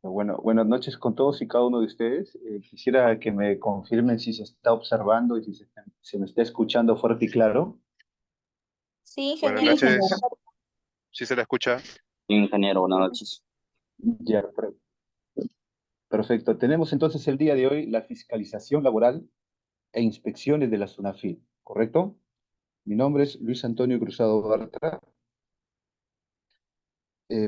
Bueno, buenas noches con todos y cada uno de ustedes. Quisiera que me confirmen si se está observando y si se me está escuchando fuerte y claro. Sí, Buenas ingeniero. noches, ¿sí se la escucha? Ingeniero, buenas noches. Ya, perfecto. Tenemos entonces el día de hoy la fiscalización laboral e inspecciones de la SUNAFIL, ¿correcto? Mi nombre es Luis Antonio Cruzado Bartra.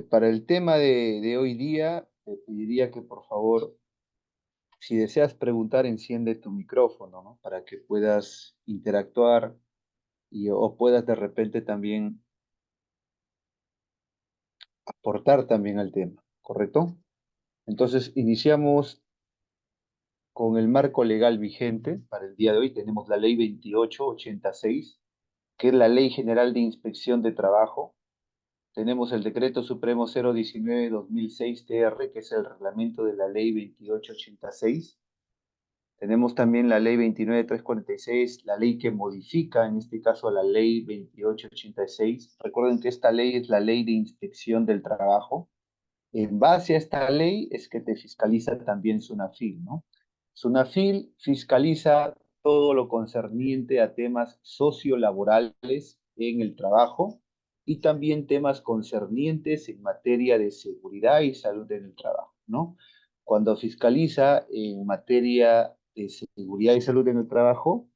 Para el tema de hoy día, te pediría que por favor, si deseas preguntar, enciende tu micrófono, ¿no? Para que puedas interactuar o puedas de repente también aportar también al tema, ¿correcto? Entonces, iniciamos con el marco legal vigente para el día de hoy. Tenemos la ley 2886, que es la Ley General de Inspección de Trabajo. Tenemos el Decreto Supremo 019-2006 TR, que es el reglamento de la ley 2886. Tenemos también la ley 29346, la ley que modifica, en este caso, la ley 2886. Recuerden que esta ley es la ley de inspección del trabajo. En base a esta ley es que te fiscaliza también SUNAFIL, ¿no? SUNAFIL fiscaliza todo lo concerniente a temas sociolaborales en el trabajo y también temas concernientes en materia de seguridad y salud en el trabajo, ¿no? Cuando fiscaliza en materia de seguridad y salud en el trabajo,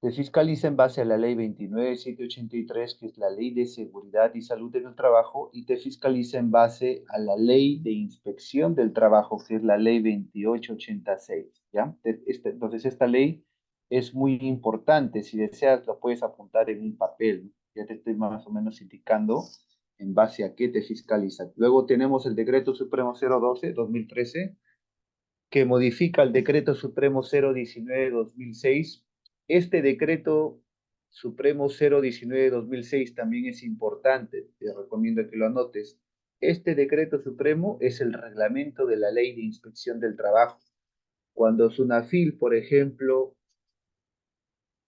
se fiscaliza en base a la ley 29783, que es la ley de seguridad y salud en el trabajo, y te fiscaliza en base a la ley de inspección del trabajo, que es la ley 2886, ¿ya? Entonces, esta ley es muy importante. Si deseas, lo puedes apuntar en un papel, ¿no? Ya te estoy más o menos indicando en base a qué te fiscaliza. Luego tenemos el Decreto Supremo 012-2013, que modifica el Decreto Supremo 019-2006. Este Decreto Supremo 019-2006 también es importante, te recomiendo que lo anotes. Este Decreto Supremo es el reglamento de la Ley de Inspección del Trabajo. Cuando SUNAFIL, por ejemplo,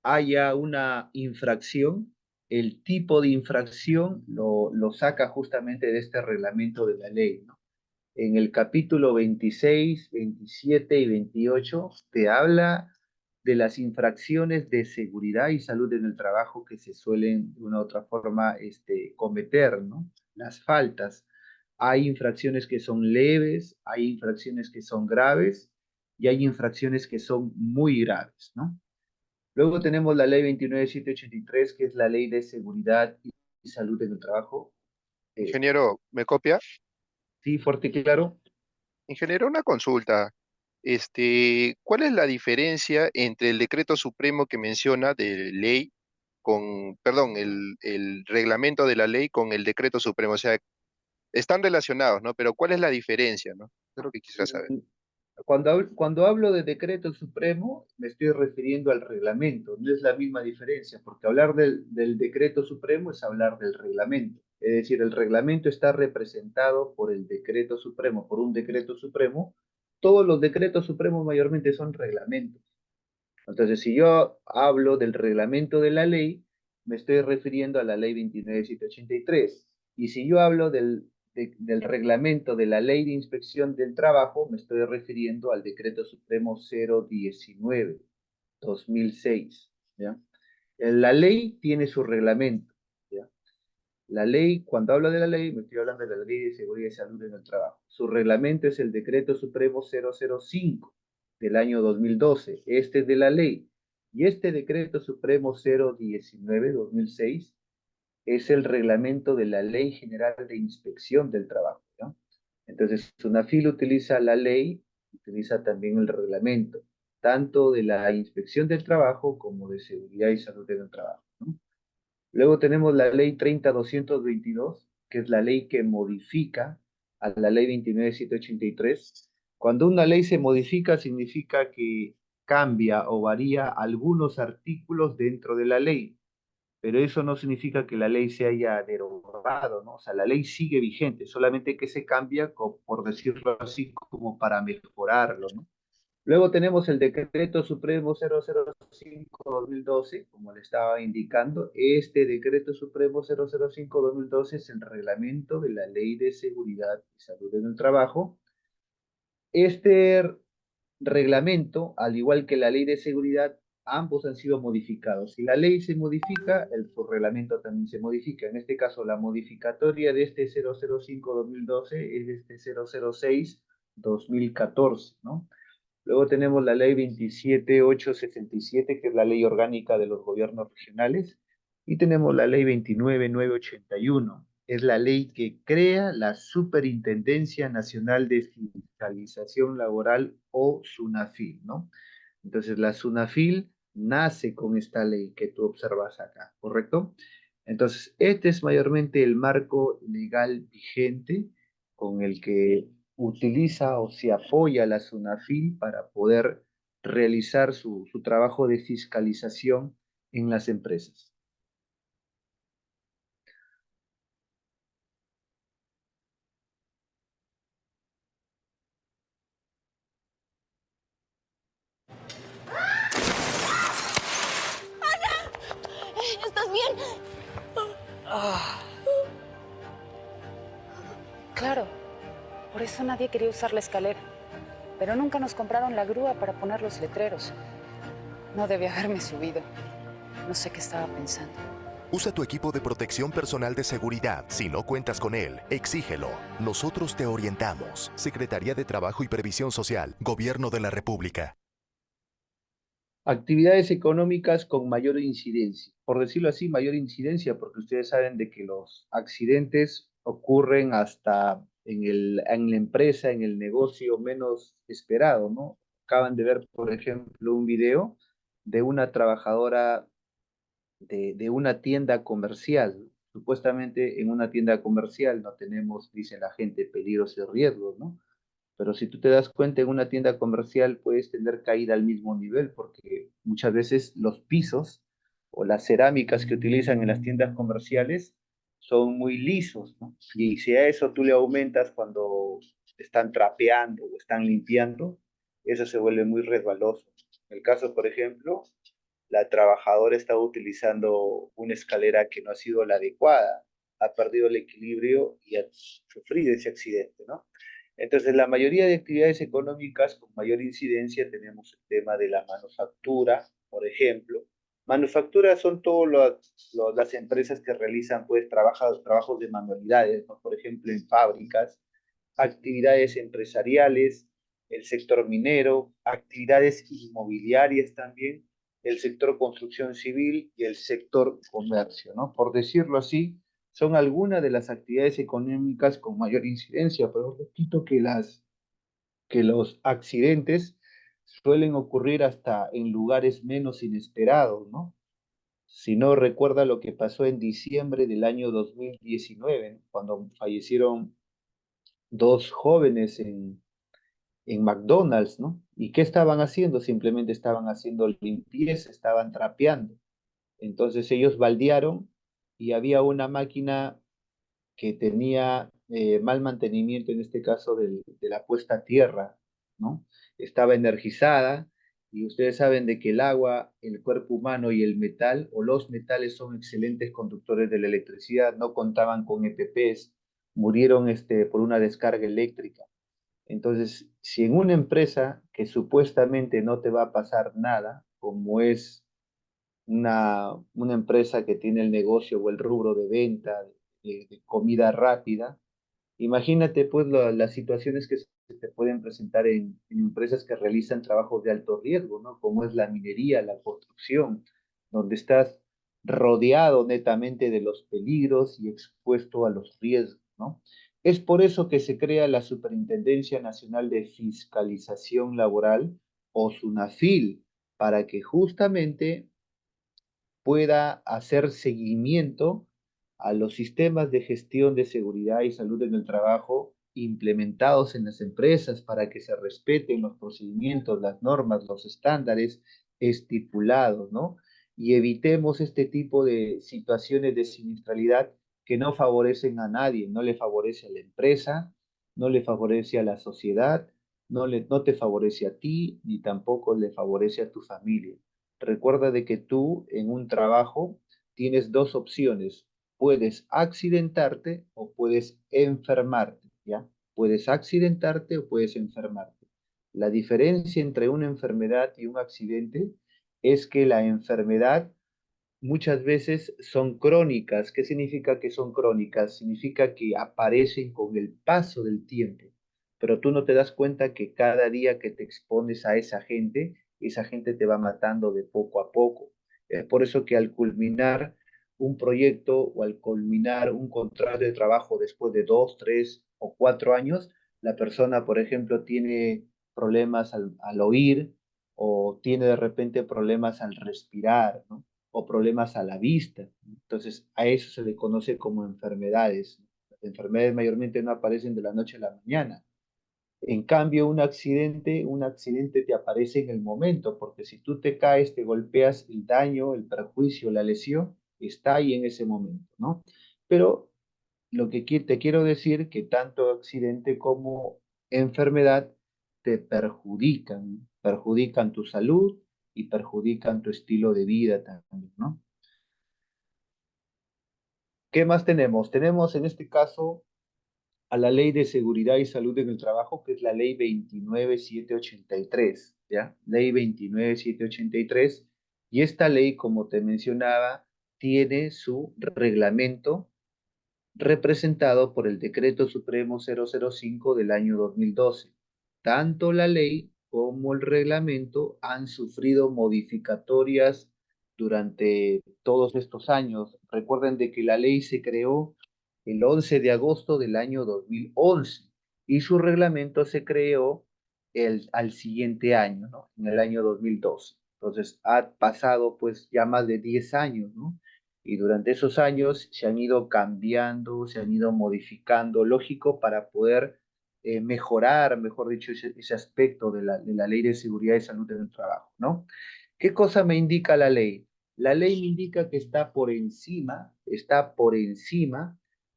haya una infracción, el tipo de infracción lo saca justamente de este reglamento de la ley, ¿no? En el capítulo 26, 27 y 28 te habla de las infracciones de seguridad y salud en el trabajo que se suelen de una u otra forma cometer, ¿no? Las faltas. Hay infracciones que son leves, hay infracciones que son graves y hay infracciones que son muy graves, ¿no? Luego tenemos la ley 29783, que es la ley de seguridad y salud en el trabajo. Eh, Ingeniero, ¿me copia? sí, fuerte y claro. Ingeniero, una consulta. ¿Cuál es la diferencia entre el decreto supremo que menciona de ley perdón, el reglamento de la ley con el decreto supremo? O sea, están relacionados, ¿no? Pero ¿cuál es la diferencia, no? Es lo que quisiera saber. Cuando hablo de decreto supremo, me estoy refiriendo al reglamento, no es la misma diferencia, porque hablar del decreto supremo es hablar del reglamento. Es decir, el reglamento está representado por el decreto supremo, por un decreto supremo. Todos los decretos supremos mayormente son reglamentos. Entonces, si yo hablo del reglamento de la ley, me estoy refiriendo a la ley 29783. Y si yo hablo del reglamento de la ley de inspección del trabajo, me estoy refiriendo al decreto supremo 019-2006. ¿Ya? La ley tiene su reglamento. ¿Ya? La ley, cuando hablo de la ley, me estoy hablando de la ley de seguridad y salud en el trabajo. Su reglamento es el decreto supremo 005 del año 2012. Este es de la ley. Y este decreto supremo 019-2006 es el reglamento de la Ley General de Inspección del Trabajo, ¿no? Entonces, SUNAFIL utiliza la ley, utiliza también el reglamento, tanto de la inspección del trabajo como de seguridad y salud en el trabajo, ¿no? Luego tenemos la ley 30.222, que es la ley que modifica a la ley 29.783. Cuando una ley se modifica, significa que cambia o varía algunos artículos dentro de la ley, pero eso no significa que la ley se haya derogado, ¿no? O sea, la ley sigue vigente, solamente que se cambia, por decirlo así, como para mejorarlo, ¿no? Luego tenemos el Decreto Supremo 005-2012, como le estaba indicando. Este Decreto Supremo 005-2012 es el reglamento de la Ley de Seguridad y Salud en el Trabajo. Este reglamento, al igual que la Ley de Seguridad, ambos han sido modificados. Si la ley se modifica, su reglamento también se modifica. En este caso, la modificatoria de este 005-2012 es este 006-2014, ¿no? Luego tenemos la ley 27867, que es la ley orgánica de los gobiernos regionales, y tenemos la ley 29981, es la ley que crea la Superintendencia Nacional de Fiscalización Laboral o SUNAFIL, ¿no? Entonces la SUNAFIL nace con esta ley que tú observas acá, ¿correcto? Entonces, este es mayormente el marco legal vigente con el que utiliza o se apoya la SUNAFIL para poder realizar su trabajo de fiscalización en las empresas. ¿Estás bien? Claro, por eso nadie quería usar la escalera. Pero nunca nos compraron la grúa para poner los letreros. No debí haberme subido. No sé qué estaba pensando. Usa tu equipo de protección personal de seguridad. Si no cuentas con él, exígelo. Nosotros te orientamos. Secretaría de Trabajo y Previsión Social, Gobierno de la República. Actividades económicas con mayor incidencia. Por decirlo así, mayor incidencia, porque ustedes saben de que los accidentes ocurren hasta en la empresa, en el negocio menos esperado, ¿no? Acaban de ver, por ejemplo, un video de una trabajadora de una tienda comercial. Supuestamente en una tienda comercial no tenemos, dice la gente, peligros y riesgos, ¿no? Pero si tú te das cuenta, en una tienda comercial puedes tener caída al mismo nivel, porque muchas veces los pisos o las cerámicas que utilizan en las tiendas comerciales son muy lisos, ¿no? Y si a eso tú le aumentas cuando están trapeando o están limpiando, eso se vuelve muy resbaloso. En el caso, por ejemplo, la trabajadora estaba utilizando una escalera que no ha sido la adecuada, ha perdido el equilibrio y ha sufrido ese accidente, ¿no? Entonces, la mayoría de actividades económicas con mayor incidencia tenemos el tema de la manufactura, por ejemplo. Manufactura son todas las empresas que realizan pues trabajos de manualidades, ¿no? Por ejemplo, en fábricas, actividades empresariales, el sector minero, actividades inmobiliarias también, el sector construcción civil y el sector comercio, ¿no? Por decirlo así, son algunas de las actividades económicas con mayor incidencia, pero repito que los accidentes suelen ocurrir hasta en lugares menos inesperados, ¿no? Si no recuerda lo que pasó en diciembre del año 2019, cuando fallecieron dos jóvenes en McDonald's, ¿no? ¿Y qué estaban haciendo? Simplemente estaban haciendo limpieza, estaban trapeando. Entonces ellos baldearon y había una máquina que tenía mal mantenimiento, en este caso de la puesta a tierra, ¿no? Estaba energizada y ustedes saben de que el agua, el cuerpo humano y el metal o los metales son excelentes conductores de la electricidad, no contaban con EPPs, murieron por una descarga eléctrica. Entonces, si en una empresa que supuestamente no te va a pasar nada, como es una empresa que tiene el negocio o el rubro de venta de comida rápida, imagínate pues las situaciones que se te pueden presentar en empresas que realizan trabajos de alto riesgo, ¿no? Como es la minería, la construcción, donde estás rodeado netamente de los peligros y expuesto a los riesgos, ¿no? Es por eso que se crea la Superintendencia Nacional de Fiscalización Laboral o SUNAFIL, para que justamente pueda hacer seguimiento a los sistemas de gestión de seguridad y salud en el trabajo implementados en las empresas para que se respeten los procedimientos, las normas, los estándares estipulados, ¿no? Y evitemos este tipo de situaciones de siniestralidad que no favorecen a nadie, no le favorece a la empresa, no le favorece a la sociedad, no te favorece a ti ni tampoco le favorece a tu familia. Recuerda de que tú en un trabajo tienes dos opciones. Puedes accidentarte o puedes enfermarte, ¿ya? Puedes accidentarte o puedes enfermarte. La diferencia entre una enfermedad y un accidente es que la enfermedad muchas veces son crónicas. ¿Qué significa que son crónicas? Significa que aparecen con el paso del tiempo, pero tú no te das cuenta que cada día que te expones a esa gente te va matando de poco a poco. Es por eso que al culminar un proyecto o al culminar un contrato de trabajo después de 2, 3 o 4 años, la persona, por ejemplo, tiene problemas al oír o tiene de repente problemas al respirar, ¿no? O problemas a la vista. Entonces, a eso se le conoce como enfermedades. Las enfermedades mayormente no aparecen de la noche a la mañana. En cambio, un accidente te aparece en el momento, porque si tú te caes, te golpeas, el daño, el perjuicio, la lesión, está ahí en ese momento, ¿no? Pero lo que te quiero decir que tanto accidente como enfermedad te perjudican tu salud y perjudican tu estilo de vida también, ¿no? ¿Qué más tenemos? Tenemos en este caso a la Ley de Seguridad y Salud en el Trabajo, que es la Ley 29783, ¿ya? Ley 29783. Y esta ley, como te mencionaba, tiene su reglamento representado por el Decreto Supremo 005 del año 2012. Tanto la ley como el reglamento han sufrido modificatorias durante todos estos años. Recuerden de que la ley se creó el 11 de agosto del año 2011 y su reglamento se creó al siguiente año, ¿no? En el año 2012. Entonces, ha pasado pues ya más de 10 años, ¿no? Y durante esos años se han ido cambiando, se han ido modificando, lógico, para poder mejorar, mejor dicho, ese aspecto de la Ley de Seguridad y Salud en el Trabajo, ¿no? ¿Qué cosa me indica la ley? La ley me indica que está por encima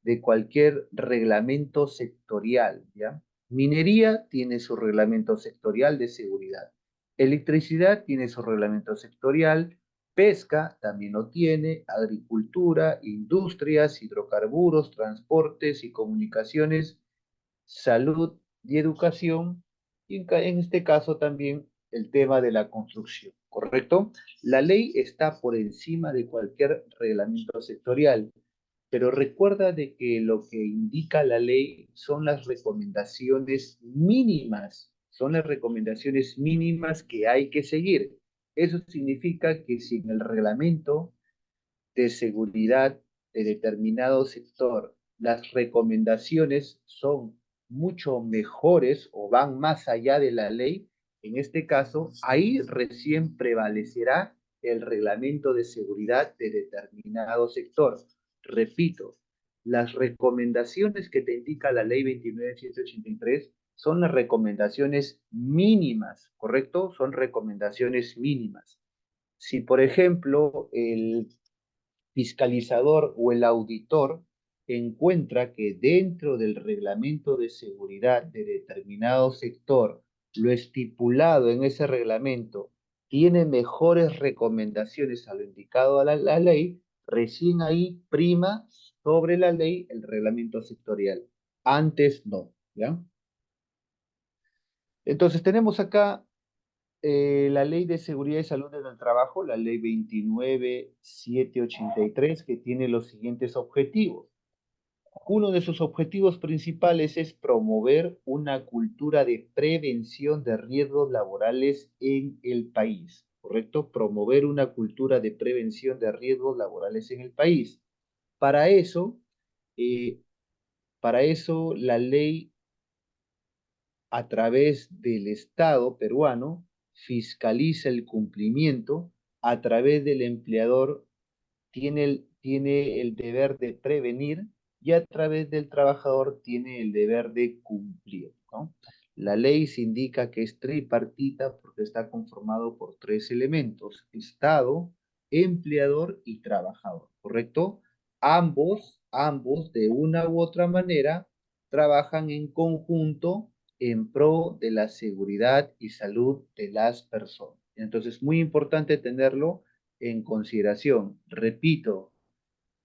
de cualquier reglamento sectorial, ¿ya? Minería tiene su reglamento sectorial de seguridad. Electricidad tiene su reglamento sectorial. Pesca también lo tiene, agricultura, industrias, hidrocarburos, transportes y comunicaciones, salud y educación, y en este caso también el tema de la construcción, ¿correcto? La ley está por encima de cualquier reglamento sectorial, pero recuerda de que lo que indica la ley son las recomendaciones mínimas que hay que seguir. Eso significa que si en el reglamento de seguridad de determinado sector las recomendaciones son mucho mejores o van más allá de la ley, en este caso, ahí recién prevalecerá el reglamento de seguridad de determinado sector. Repito, las recomendaciones que te indica la ley 29.183 son las recomendaciones mínimas, ¿correcto? Son recomendaciones mínimas. Si, por ejemplo, el fiscalizador o el auditor encuentra que dentro del reglamento de seguridad de determinado sector, lo estipulado en ese reglamento tiene mejores recomendaciones a lo indicado a la ley, recién ahí prima sobre la ley el reglamento sectorial. Antes no, ¿ya? Entonces tenemos acá la Ley de Seguridad y Salud en el Trabajo, la Ley 29.783, que tiene los siguientes objetivos. Uno de sus objetivos principales es promover una cultura de prevención de riesgos laborales en el país, ¿correcto? Promover una cultura de prevención de riesgos laborales en el país. Para eso, eh, la ley a través del Estado peruano fiscaliza el cumplimiento, a través del empleador tiene el deber de prevenir y a través del trabajador tiene el deber de cumplir, ¿no? La ley se indica que es tripartita porque está conformado por tres elementos: Estado, empleador y trabajador, ¿correcto? Ambos de una u otra manera trabajan en conjunto en pro de la seguridad y salud de las personas. Entonces, muy importante tenerlo en consideración. Repito,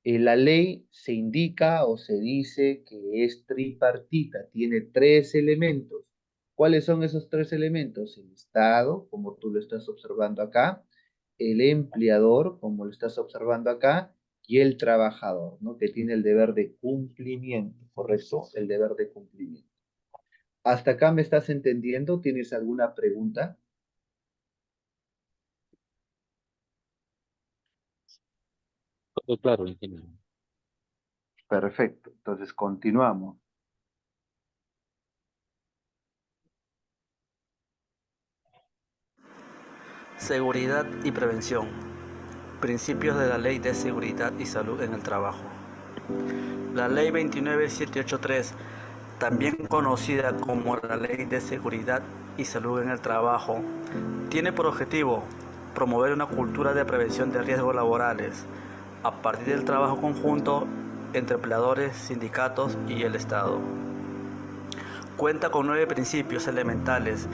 la ley se indica o se dice que es tripartita, tiene tres elementos. ¿Cuáles son esos tres elementos? El Estado, como tú lo estás observando acá, el empleador, como lo estás observando acá, y el trabajador, ¿no? Que tiene el deber de cumplimiento, ¿correcto? El deber de cumplimiento. ¿Hasta acá me estás entendiendo? ¿Tienes alguna pregunta? Todo claro, ingeniero. Perfecto, entonces continuamos. Seguridad y prevención. Principios de la Ley de Seguridad y Salud en el Trabajo. La Ley 29783, también conocida como la Ley de Seguridad y Salud en el Trabajo, tiene por objetivo promover una cultura de prevención de riesgos laborales a partir del trabajo conjunto entre empleadores, sindicatos y el Estado. Cuenta con 9 principios elementales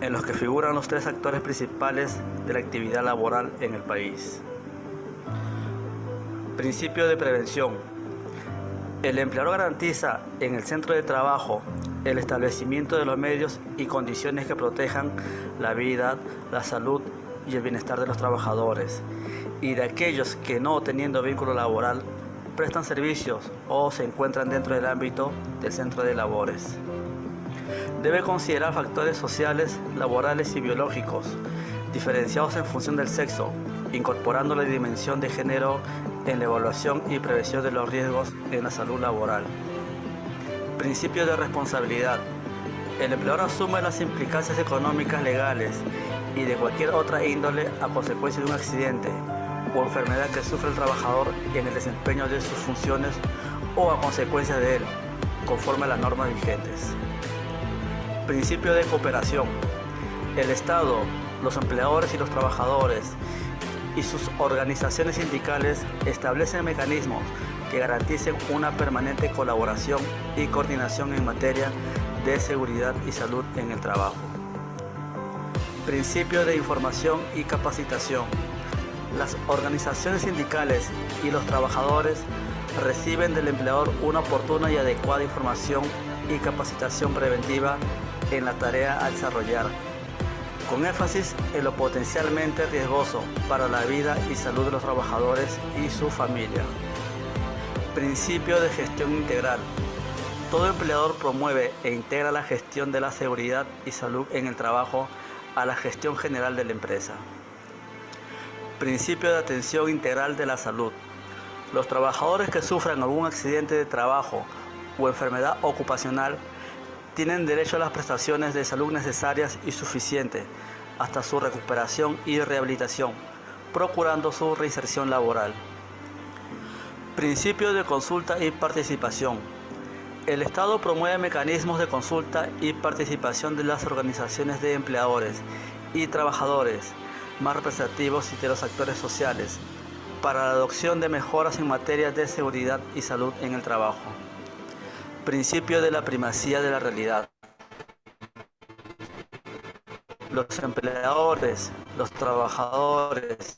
en los que figuran los 3 actores principales de la actividad laboral en el país. Principio de prevención. El empleador garantiza en el centro de trabajo el establecimiento de los medios y condiciones que protejan la vida, la salud y el bienestar de los trabajadores y de aquellos que, no teniendo vínculo laboral, prestan servicios o se encuentran dentro del ámbito del centro de labores. Debe considerar factores sociales, laborales y biológicos, diferenciados en función del sexo, incorporando la dimensión de género en la evaluación y prevención de los riesgos en la salud laboral. Principio de responsabilidad. El empleador asume las implicancias económicas, legales y de cualquier otra índole a consecuencia de un accidente o enfermedad que sufre el trabajador en el desempeño de sus funciones o a consecuencia de él, conforme a las normas vigentes. Principio de cooperación. El Estado, los empleadores y los trabajadores y sus organizaciones sindicales establecen mecanismos que garanticen una permanente colaboración y coordinación en materia de seguridad y salud en el trabajo. Principio de información y capacitación. Las organizaciones sindicales y los trabajadores reciben del empleador una oportuna y adecuada información y capacitación preventiva en la tarea a desarrollar, con énfasis en lo potencialmente riesgoso para la vida y salud de los trabajadores y su familia. Principio de gestión integral. Todo empleador promueve e integra la gestión de la seguridad y salud en el trabajo a la gestión general de la empresa. Principio de atención integral de la salud. Los trabajadores que sufran algún accidente de trabajo o enfermedad ocupacional tienen derecho a las prestaciones de salud necesarias y suficientes hasta su recuperación y rehabilitación, procurando su reinserción laboral. Principio de consulta y participación. El Estado promueve mecanismos de consulta y participación de las organizaciones de empleadores y trabajadores más representativos y de los actores sociales para la adopción de mejoras en materia de seguridad y salud en el trabajo. Principio de la primacía de la realidad. Los empleadores, los trabajadores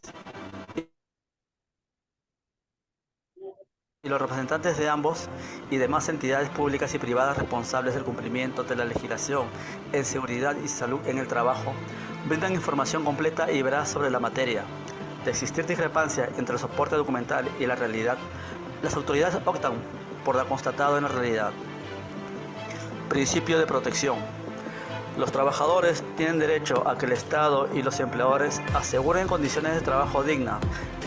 y los representantes de ambos y demás entidades públicas y privadas responsables del cumplimiento de la legislación en seguridad y salud en el trabajo brindan información completa y veraz sobre la materia. De existir discrepancia entre el soporte documental y la realidad, las autoridades optan por lo constatado en la realidad. Principio de protección. Los trabajadores tienen derecho a que el Estado y los empleadores aseguren condiciones de trabajo dignas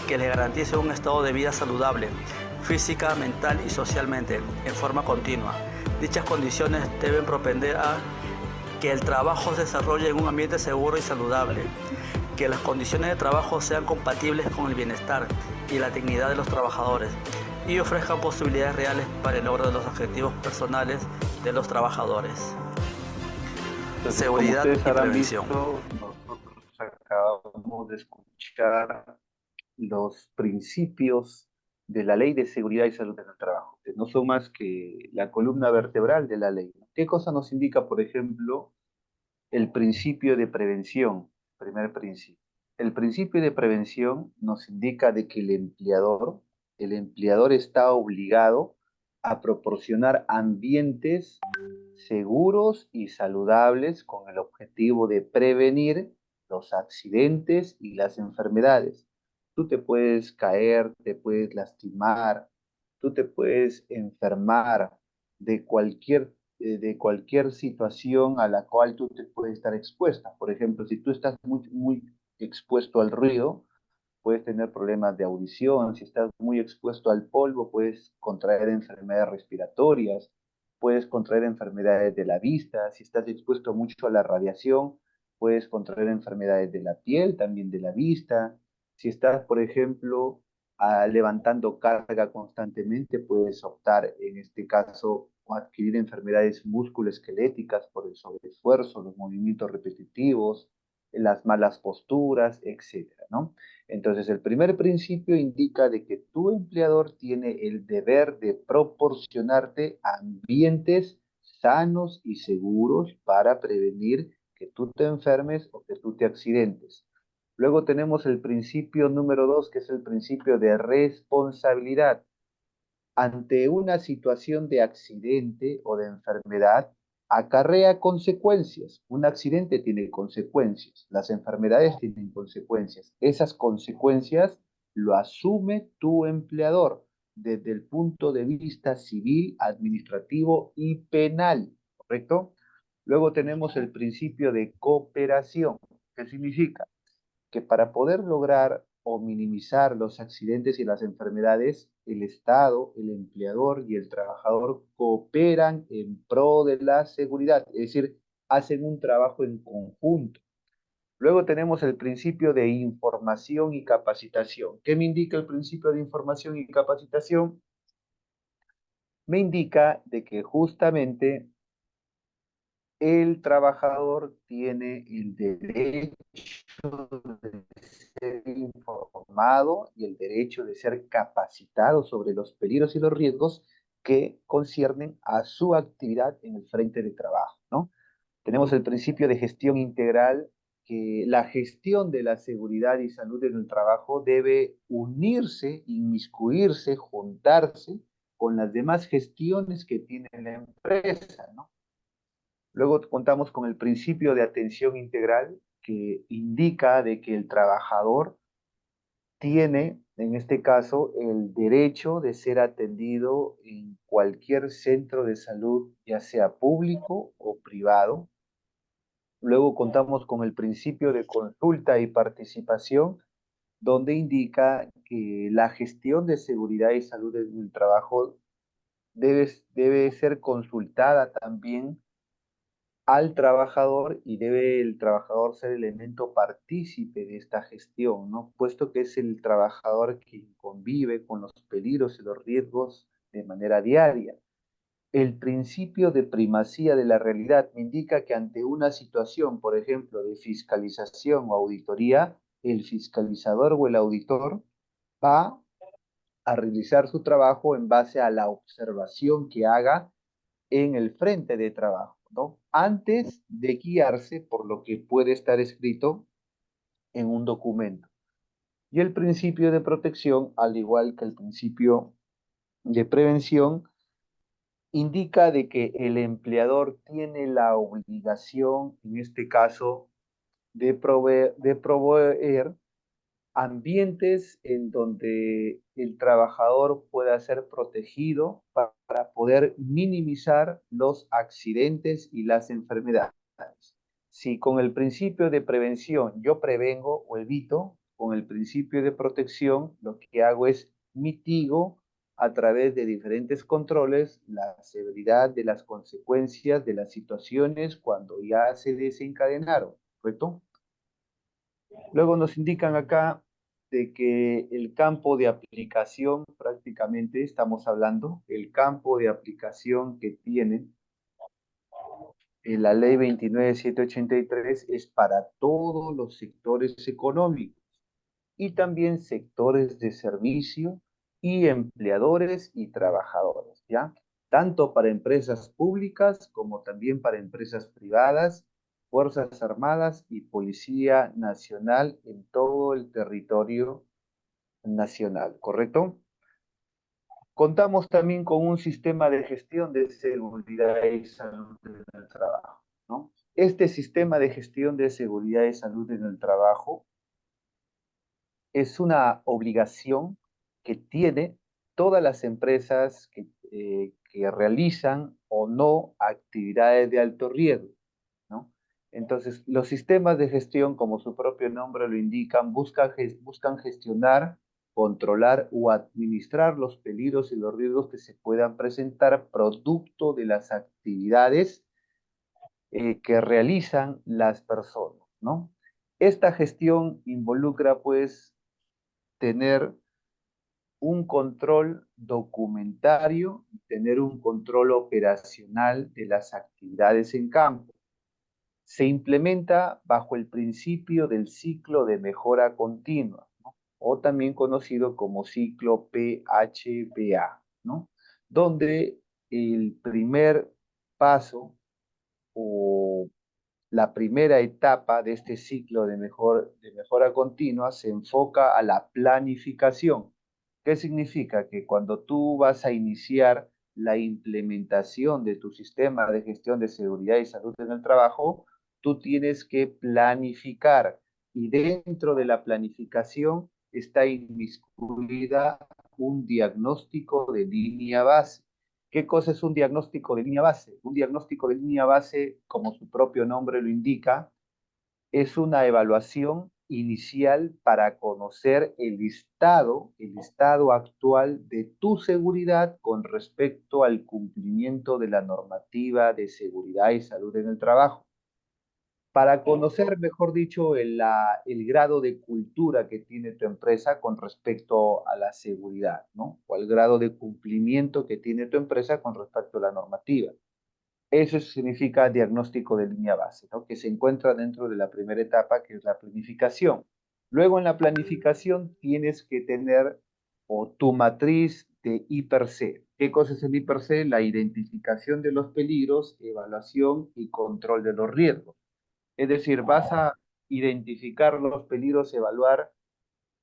que les garanticen un estado de vida saludable, física, mental y socialmente, en forma continua. Dichas condiciones deben propender a que el trabajo se desarrolle en un ambiente seguro y saludable, que las condiciones de trabajo sean compatibles con el bienestar y la dignidad de los trabajadores y ofrezcan posibilidades reales para el logro de los objetivos personales de los trabajadores. Entonces, Seguridad como y ustedes habrán prevención. visto, nosotros acabamos de escuchar los principios de la Ley de Seguridad y Salud en el Trabajo, que no son más que la columna vertebral de la ley. ¿Qué cosa nos indica, por ejemplo, el principio de prevención? Primer principio. El principio de prevención nos indica de que el empleador está obligado a proporcionar ambientes seguros y saludables con el objetivo de prevenir los accidentes y las enfermedades. Tú te puedes caer, te puedes lastimar, tú te puedes enfermar de cualquier situación a la cual tú te puedes estar expuesta. Por ejemplo, si tú estás muy expuesto al ruido, puedes tener problemas de audición. Si estás muy expuesto al polvo, puedes contraer enfermedades respiratorias, puedes contraer enfermedades de la vista. Si estás expuesto mucho a la radiación, puedes contraer enfermedades de la piel, también de la vista. Si estás, por ejemplo, levantando carga constantemente, puedes optar, en este caso, o adquirir enfermedades musculoesqueléticas por el sobreesfuerzo, los movimientos repetitivos, las malas posturas, etcétera, ¿no? Entonces, el primer principio indica de que tu empleador tiene el deber de proporcionarte ambientes sanos y seguros para prevenir que tú te enfermes o que tú te accidentes. Luego tenemos el principio número 2, que es el principio de responsabilidad. Ante una situación de accidente o de enfermedad, acarrea consecuencias. Un accidente tiene consecuencias, las enfermedades tienen consecuencias. Esas consecuencias lo asume tu empleador desde el punto de vista civil, administrativo y penal, ¿correcto? Luego tenemos el principio de cooperación. ¿Qué significa? Que para poder lograr o minimizar los accidentes y las enfermedades, el Estado, el empleador y el trabajador cooperan en pro de la seguridad, es decir, hacen un trabajo en conjunto. Luego tenemos el principio de información y capacitación. ¿Qué me indica el principio de información y capacitación? Me indica de que justamente el trabajador tiene el derecho de ser informado y el derecho de ser capacitado sobre los peligros y los riesgos que conciernen a su actividad en el frente de trabajo, ¿no? Tenemos el principio de gestión integral, que la gestión de la seguridad y salud en el trabajo debe unirse, inmiscuirse, juntarse con las demás gestiones que tiene la empresa, ¿no? Luego contamos con el principio de atención integral, que indica de que el trabajador tiene, en este caso, el derecho de ser atendido en cualquier centro de salud, ya sea público o privado. Luego contamos con el principio de consulta y participación, donde indica que la gestión de seguridad y salud en el trabajo debe ser consultada también al trabajador, y debe el trabajador ser elemento partícipe de esta gestión, ¿no? Puesto que es el trabajador quien convive con los peligros y los riesgos de manera diaria. El principio de primacía de la realidad me indica que ante una situación, por ejemplo, de fiscalización o auditoría, el fiscalizador o el auditor va a realizar su trabajo en base a la observación que haga en el frente de trabajo, ¿no? Antes de guiarse por lo que puede estar escrito en un documento. Y el principio de protección, al igual que el principio de prevención, indica de que el empleador tiene la obligación, en este caso, de proveer ambientes en donde el trabajador pueda ser protegido para poder minimizar los accidentes y las enfermedades. Si con el principio de prevención yo prevengo o evito, con el principio de protección lo que hago es mitigo a través de diferentes controles la severidad de las consecuencias de las situaciones cuando ya se desencadenaron, ¿correcto? Luego nos indican acá de que el campo de aplicación, prácticamente estamos hablando, el campo de aplicación que tiene la ley 29783 es para todos los sectores económicos y también sectores de servicio y empleadores y trabajadores, ¿ya? Tanto para empresas públicas como también para empresas privadas, Fuerzas Armadas y Policía Nacional en todo el territorio nacional, ¿correcto? Contamos también con un sistema de gestión de seguridad y salud en el trabajo, ¿no? Este sistema de gestión de seguridad y salud en el trabajo es una obligación que tiene todas las empresas que realizan o no actividades de alto riesgo, ¿no? Entonces, los sistemas de gestión, como su propio nombre lo indican, buscan gestionar, controlar o administrar los peligros y los riesgos que se puedan presentar producto de las actividades que realizan las personas, ¿no? Esta gestión involucra, pues, tener un control documentario y tener un control operacional de las actividades en campo. Se implementa bajo el principio del ciclo de mejora continua, ¿no? O también conocido como ciclo PHPA, ¿no? Donde el primer paso o la primera etapa de este ciclo de mejora continua se enfoca a la planificación. ¿Qué significa? Que cuando tú vas a iniciar la implementación de tu sistema de gestión de seguridad y salud en el trabajo, tú tienes que planificar y dentro de la planificación está inmiscuida un diagnóstico de línea base. ¿Qué cosa es un diagnóstico de línea base? Un diagnóstico de línea base, como su propio nombre lo indica, es una evaluación inicial para conocer el estado actual de tu seguridad con respecto al cumplimiento de la normativa de seguridad y salud en el trabajo. Para conocer, mejor dicho, el grado de cultura que tiene tu empresa con respecto a la seguridad, ¿no? O el grado de cumplimiento que tiene tu empresa con respecto a la normativa. Eso significa diagnóstico de línea base, ¿no? Que se encuentra dentro de la primera etapa, que es la planificación. Luego en la planificación tienes que tener o tu matriz de I+C. ¿Qué cosa es el I+C? La identificación de los peligros, evaluación y control de los riesgos. Es decir, vas a identificar los peligros, evaluar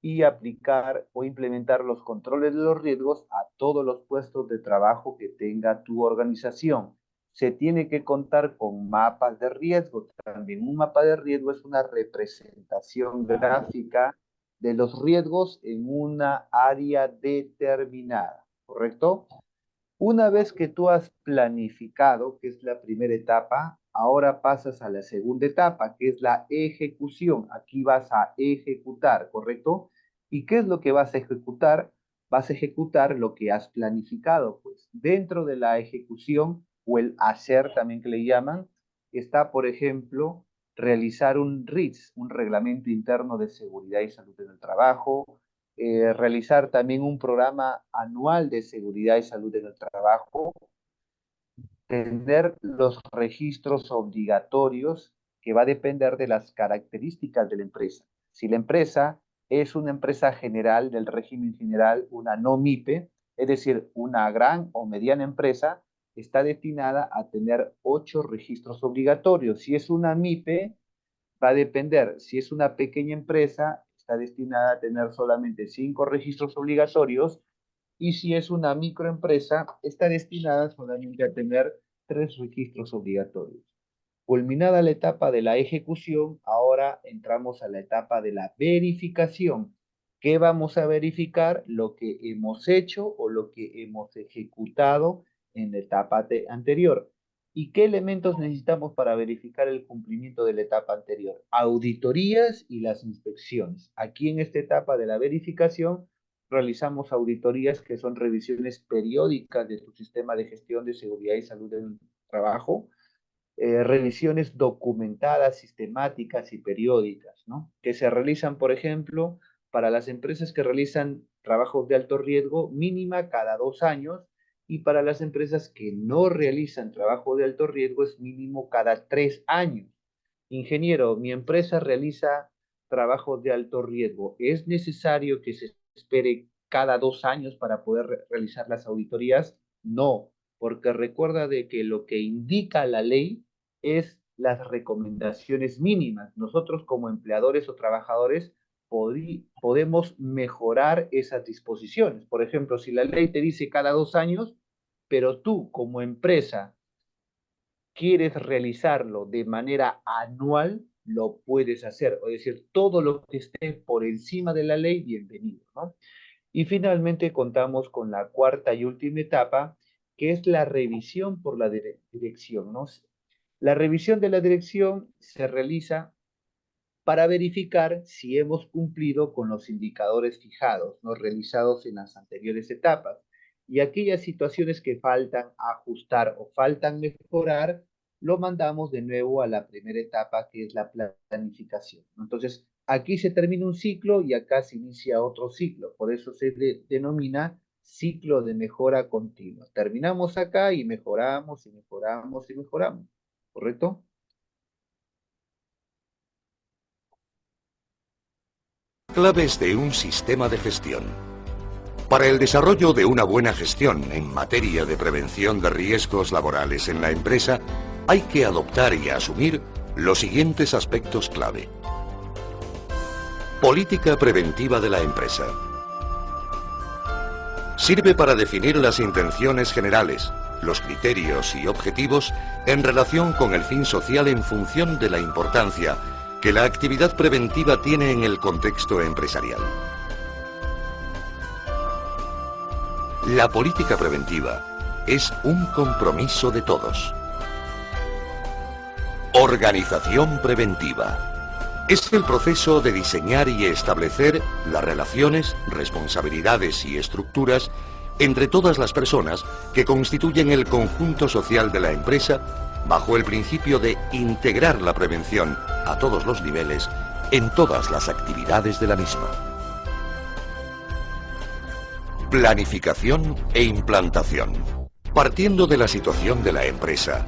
y aplicar o implementar los controles de los riesgos a todos los puestos de trabajo que tenga tu organización. Se tiene que contar con mapas de riesgo. También un mapa de riesgo es una representación gráfica de los riesgos en una área determinada, ¿correcto? Una vez que tú has planificado, que es la primera etapa, ahora pasas a la segunda etapa, que es la ejecución. Aquí vas a ejecutar, ¿correcto? ¿Y qué es lo que vas a ejecutar? Vas a ejecutar lo que has planificado, pues. Dentro de la ejecución, o el hacer también que le llaman, está, por ejemplo, realizar un RITS, un Reglamento Interno de Seguridad y Salud en el Trabajo, realizar también un programa anual de seguridad y salud en el trabajo, tener los registros obligatorios que va a depender de las características de la empresa. Si la empresa es una empresa general del régimen general, una no MIPE, es decir, una gran o mediana empresa, está destinada a tener 8 registros obligatorios. Si es una MIPE, va a depender. Si es una pequeña empresa, está destinada a tener solamente 5 registros obligatorios y si es una microempresa, está destinada solamente a tener 3 registros obligatorios. Culminada la etapa de la ejecución, ahora entramos a la etapa de la verificación. ¿Qué vamos a verificar? Lo que hemos hecho o lo que hemos ejecutado en la etapa anterior. ¿Y qué elementos necesitamos para verificar el cumplimiento de la etapa anterior? Auditorías y las inspecciones. Aquí en esta etapa de la verificación realizamos auditorías que son revisiones periódicas de tu sistema de gestión de seguridad y salud del trabajo, revisiones documentadas, sistemáticas y periódicas, ¿no? Que se realizan, por ejemplo, para las empresas que realizan trabajos de alto riesgo, mínima cada 2 años, y para las empresas que no realizan trabajo de alto riesgo es mínimo cada 3 años. Ingeniero, mi empresa realiza trabajos de alto riesgo. ¿Es necesario que se espere cada 2 años para poder realizar las auditorías? No, porque recuerda de que lo que indica la ley es las recomendaciones mínimas. Nosotros como empleadores o trabajadores podemos mejorar esas disposiciones. Por ejemplo, si la ley te dice cada 2 años, pero tú como empresa quieres realizarlo de manera anual, lo puedes hacer. Es decir, todo lo que esté por encima de la ley, bienvenido, ¿no? Y finalmente contamos con la cuarta y última etapa, que es la revisión por la dirección, ¿no? La revisión de la dirección se realiza para verificar si hemos cumplido con los indicadores fijados, ¿no? Realizados en las anteriores etapas. Y aquellas situaciones que faltan ajustar o faltan mejorar, lo mandamos de nuevo a la primera etapa, que es la planificación, ¿no? Entonces, aquí se termina un ciclo y acá se inicia otro ciclo. Por eso se denomina ciclo de mejora continua. Terminamos acá y mejoramos y mejoramos y mejoramos. ¿Correcto? Claves de un sistema de gestión. Para el desarrollo de una buena gestión en materia de prevención de riesgos laborales en la empresa, hay que adoptar y asumir los siguientes aspectos clave. Política preventiva de la empresa. Sirve para definir las intenciones generales, los criterios y objetivos en relación con el fin social en función de la importancia que la actividad preventiva tiene en el contexto empresarial. La política preventiva es un compromiso de todos. Organización preventiva. Es el proceso de diseñar y establecer las relaciones, responsabilidades y estructuras entre todas las personas que constituyen el conjunto social de la empresa bajo el principio de integrar la prevención a todos los niveles en todas las actividades de la misma. Planificación e implantación. Partiendo de la situación de la empresa,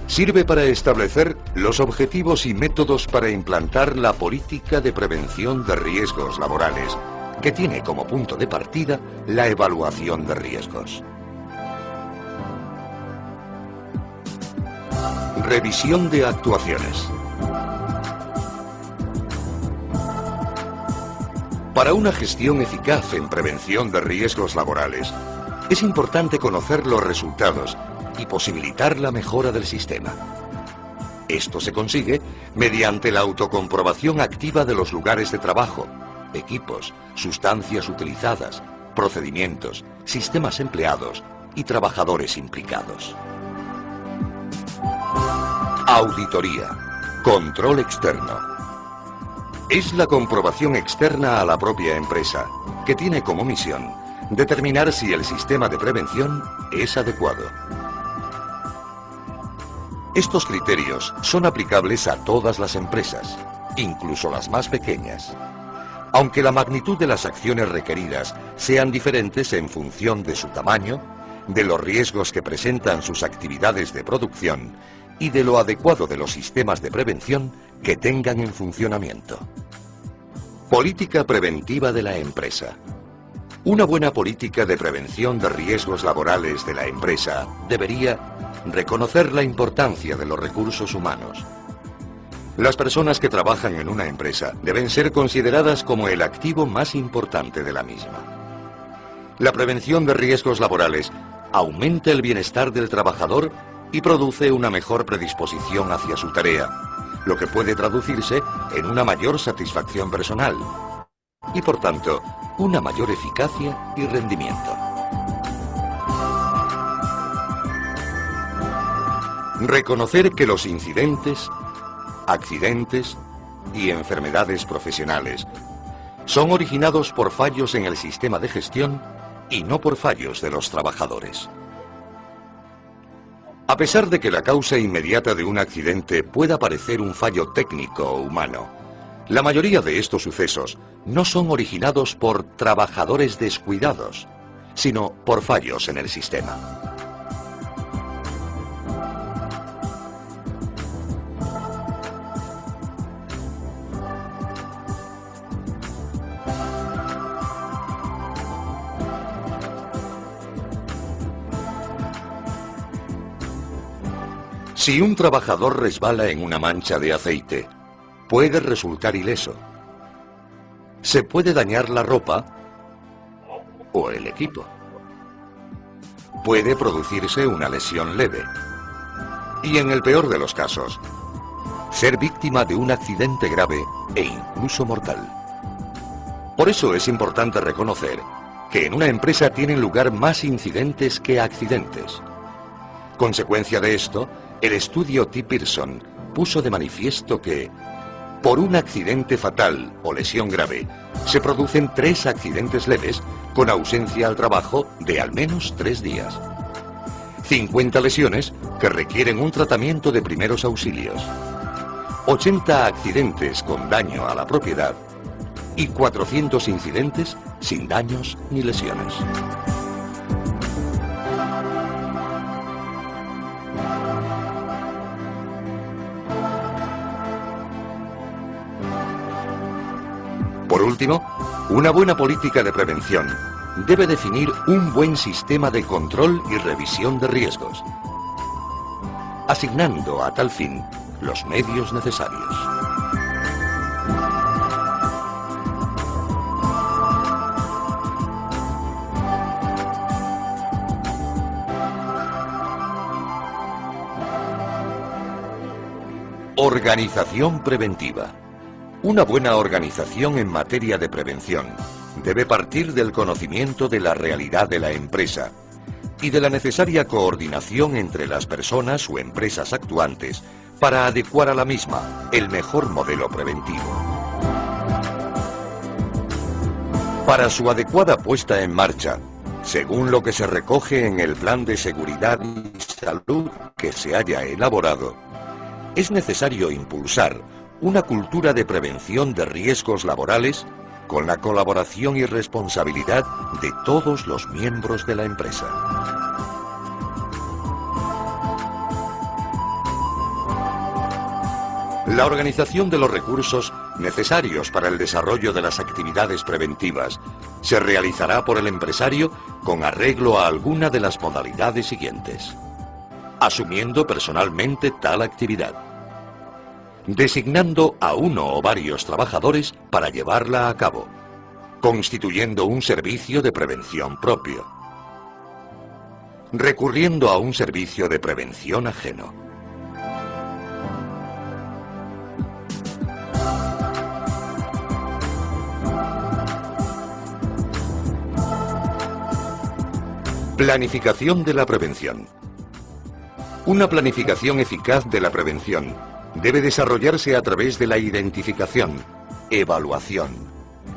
sirve para establecer los objetivos y métodos para implantar la política de prevención de riesgos laborales, que tiene como punto de partida la evaluación de riesgos. Revisión de actuaciones. Para una gestión eficaz en prevención de riesgos laborales, es importante conocer los resultados y posibilitar la mejora del sistema. Esto se consigue mediante la autocomprobación activa de los lugares de trabajo, equipos, sustancias utilizadas, procedimientos, sistemas empleados y trabajadores implicados. Auditoría. Control externo. Es la comprobación externa a la propia empresa, que tiene como misión determinar si el sistema de prevención es adecuado. Estos criterios son aplicables a todas las empresas, incluso las más pequeñas, aunque la magnitud de las acciones requeridas sean diferentes en función de su tamaño, de los riesgos que presentan sus actividades de producción y de lo adecuado de los sistemas de prevención que tengan en funcionamiento. Política preventiva de la empresa. Una buena política de prevención de riesgos laborales de la empresa debería reconocer la importancia de los recursos humanos. Las personas que trabajan en una empresa deben ser consideradas como el activo más importante de la misma. La prevención de riesgos laborales aumenta el bienestar del trabajador y produce una mejor predisposición hacia su tarea, lo que puede traducirse en una mayor satisfacción personal y, por tanto, una mayor eficacia y rendimiento. Reconocer que los incidentes, accidentes y enfermedades profesionales son originados por fallos en el sistema de gestión y no por fallos de los trabajadores. A pesar de que la causa inmediata de un accidente pueda parecer un fallo técnico o humano, la mayoría de estos sucesos no son originados por trabajadores descuidados, sino por fallos en el sistema. Si un trabajador resbala en una mancha de aceite, puede resultar ileso. Se puede dañar la ropa o el equipo. Puede producirse una lesión leve. Y en el peor de los casos, ser víctima de un accidente grave e incluso mortal. Por eso es importante reconocer que en una empresa tienen lugar más incidentes que accidentes. Consecuencia de esto, el estudio T. Pearson puso de manifiesto que, por un accidente fatal o lesión grave, se producen 3 accidentes leves con ausencia al trabajo de al menos 3 días. 50 lesiones que requieren un tratamiento de primeros auxilios. 80 accidentes con daño a la propiedad y 400 incidentes sin daños ni lesiones. Por último, una buena política de prevención debe definir un buen sistema de control y revisión de riesgos, asignando a tal fin los medios necesarios. Organización preventiva. Una buena organización en materia de prevención debe partir del conocimiento de la realidad de la empresa y de la necesaria coordinación entre las personas o empresas actuantes para adecuar a la misma el mejor modelo preventivo. Para su adecuada puesta en marcha, según lo que se recoge en el Plan de Seguridad y Salud que se haya elaborado, es necesario impulsar una cultura de prevención de riesgos laborales con la colaboración y responsabilidad de todos los miembros de la empresa. La organización de los recursos necesarios para el desarrollo de las actividades preventivas se realizará por el empresario con arreglo a alguna de las modalidades siguientes: asumiendo personalmente tal actividad, designando a uno o varios trabajadores para llevarla a cabo, constituyendo un servicio de prevención propio, recurriendo a un servicio de prevención ajeno. Planificación de la prevención. Una planificación eficaz de la prevención debe desarrollarse a través de la identificación, evaluación,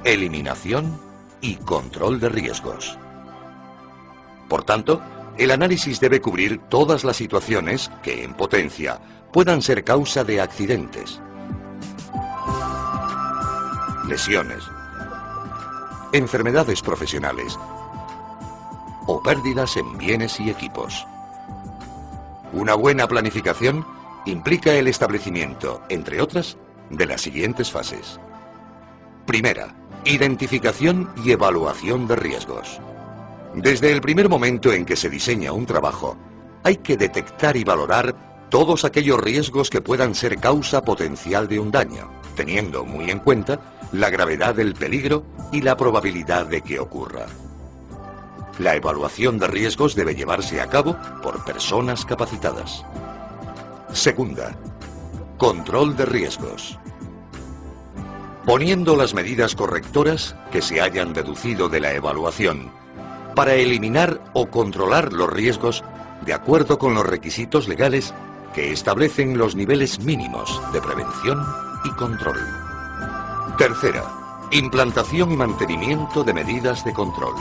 eliminación y control de riesgos. Por tanto, el análisis debe cubrir todas las situaciones que, en potencia, puedan ser causa de accidentes, lesiones, enfermedades profesionales o pérdidas en bienes y equipos. Una buena planificación implica el establecimiento, entre otras, de las siguientes fases. Primera, identificación y evaluación de riesgos. Desde el primer momento en que se diseña un trabajo, hay que detectar y valorar todos aquellos riesgos que puedan ser causa potencial de un daño, teniendo muy en cuenta la gravedad del peligro y la probabilidad de que ocurra. La evaluación de riesgos debe llevarse a cabo por personas capacitadas. Segunda, control de riesgos. Poniendo las medidas correctoras que se hayan deducido de la evaluación para eliminar o controlar los riesgos de acuerdo con los requisitos legales que establecen los niveles mínimos de prevención y control. Tercera, implantación y mantenimiento de medidas de control.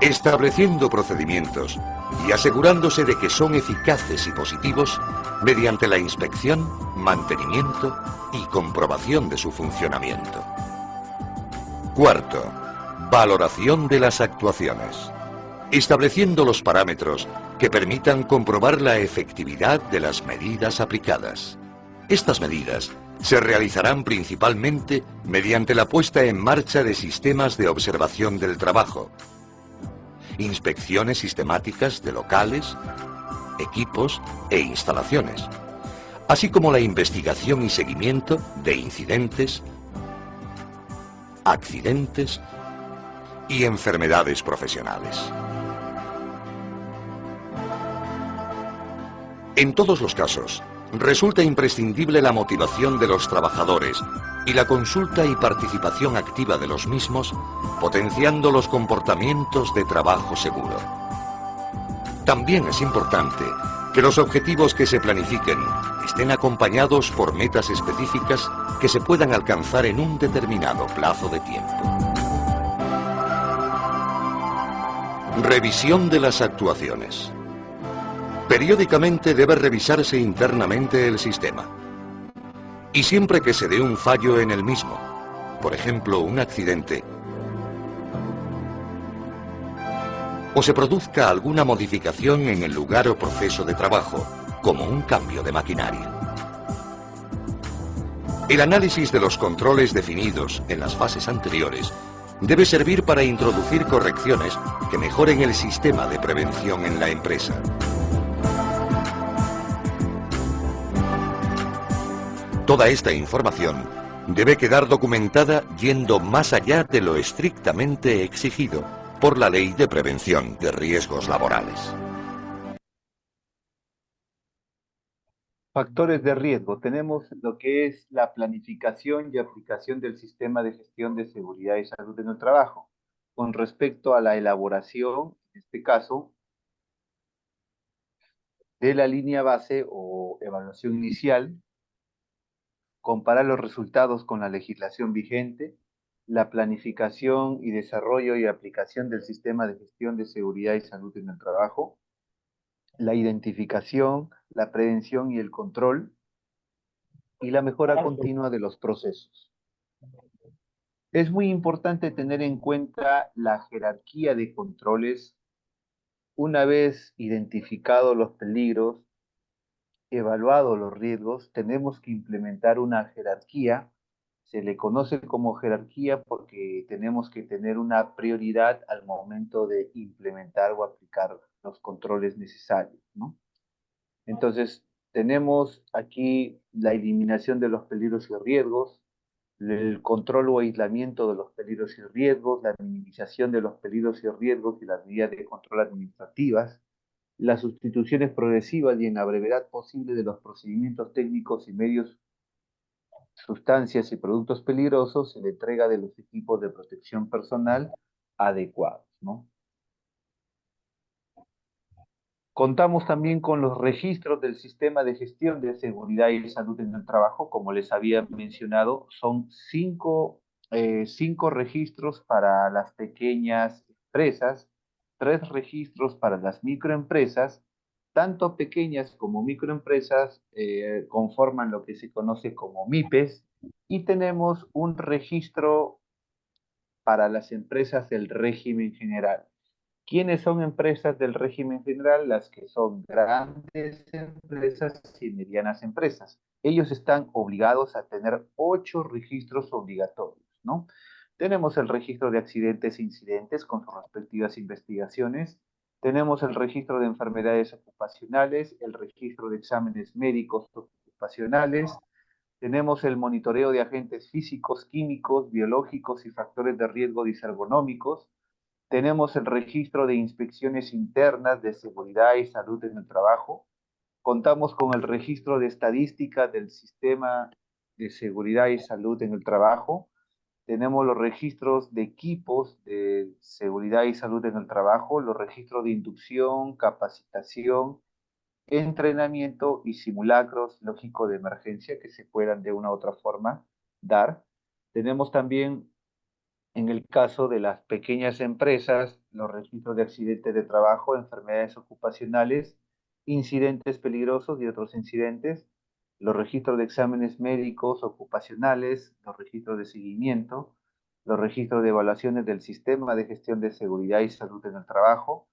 Estableciendo procedimientos y asegurándose de que son eficaces y positivos mediante la inspección, mantenimiento y comprobación de su funcionamiento. Cuarto, valoración de las actuaciones. Estableciendo los parámetros que permitan comprobar la efectividad de las medidas aplicadas. Estas medidas se realizarán principalmente mediante la puesta en marcha de sistemas de observación del trabajo, inspecciones sistemáticas de locales equipos e instalaciones, así como la investigación y seguimiento de incidentes, accidentes y enfermedades profesionales. En todos los casos, resulta imprescindible la motivación de los trabajadores y la consulta y participación activa de los mismos, potenciando los comportamientos de trabajo seguro. También es importante que los objetivos que se planifiquen estén acompañados por metas específicas que se puedan alcanzar en un determinado plazo de tiempo. Revisión de las actuaciones. Periódicamente debe revisarse internamente el sistema. Y siempre que se dé un fallo en el mismo, por ejemplo, un accidente, o se produzca alguna modificación en el lugar o proceso de trabajo, como un cambio de maquinaria. El análisis de los controles definidos en las fases anteriores debe servir para introducir correcciones que mejoren el sistema de prevención en la empresa. Toda esta información debe quedar documentada yendo más allá de lo estrictamente exigido por la Ley de Prevención de Riesgos Laborales. Factores de riesgo. Tenemos lo que es la planificación y aplicación del sistema de gestión de seguridad y salud en el trabajo. Con respecto a la elaboración, en este caso, de la línea base o evaluación inicial, comparar los resultados con la legislación vigente, la planificación y desarrollo y aplicación del sistema de gestión de seguridad y salud en el trabajo, la identificación, la prevención y el control, y la mejora continua de los procesos. Es muy importante tener en cuenta la jerarquía de controles. Una vez identificados los peligros, evaluados los riesgos, tenemos que implementar una jerarquía. Se le conoce como jerarquía porque tenemos que tener una prioridad al momento de implementar o aplicar los controles necesarios, ¿no? Entonces, tenemos aquí la eliminación de los peligros y riesgos, el control o aislamiento de los peligros y riesgos, la minimización de los peligros y riesgos y las medidas de control administrativas, las sustituciones progresivas y en la brevedad posible de los procedimientos técnicos y medios, sustancias y productos peligrosos y la entrega de los equipos de protección personal adecuados, ¿no? Contamos también con los registros del sistema de gestión de seguridad y salud en el trabajo. Como les había mencionado, son cinco registros para las pequeñas empresas, 3 registros para las microempresas. Tanto pequeñas como microempresas conforman lo que se conoce como MIPES, y tenemos un registro para las empresas del régimen general. ¿Quiénes son empresas del régimen general? Las que son grandes empresas y medianas empresas. Ellos están obligados a tener 8 registros obligatorios, ¿no? Tenemos el registro de accidentes e incidentes con sus respectivas investigaciones. Tenemos el registro de enfermedades ocupacionales, el registro de exámenes médicos ocupacionales. Tenemos el monitoreo de agentes físicos, químicos, biológicos y factores de riesgo disergonómicos. Tenemos el registro de inspecciones internas de seguridad y salud en el trabajo. Contamos con el registro de estadística del sistema de seguridad y salud en el trabajo. Tenemos los registros de equipos de seguridad y salud en el trabajo, los registros de inducción, capacitación, entrenamiento y simulacros, lógico, de emergencia que se puedan de una u otra forma dar. Tenemos también, en el caso de las pequeñas empresas, los registros de accidentes de trabajo, enfermedades ocupacionales, incidentes peligrosos y otros incidentes, los registros de exámenes médicos ocupacionales, los registros de seguimiento, los registros de evaluaciones del sistema de gestión de seguridad y salud en el trabajo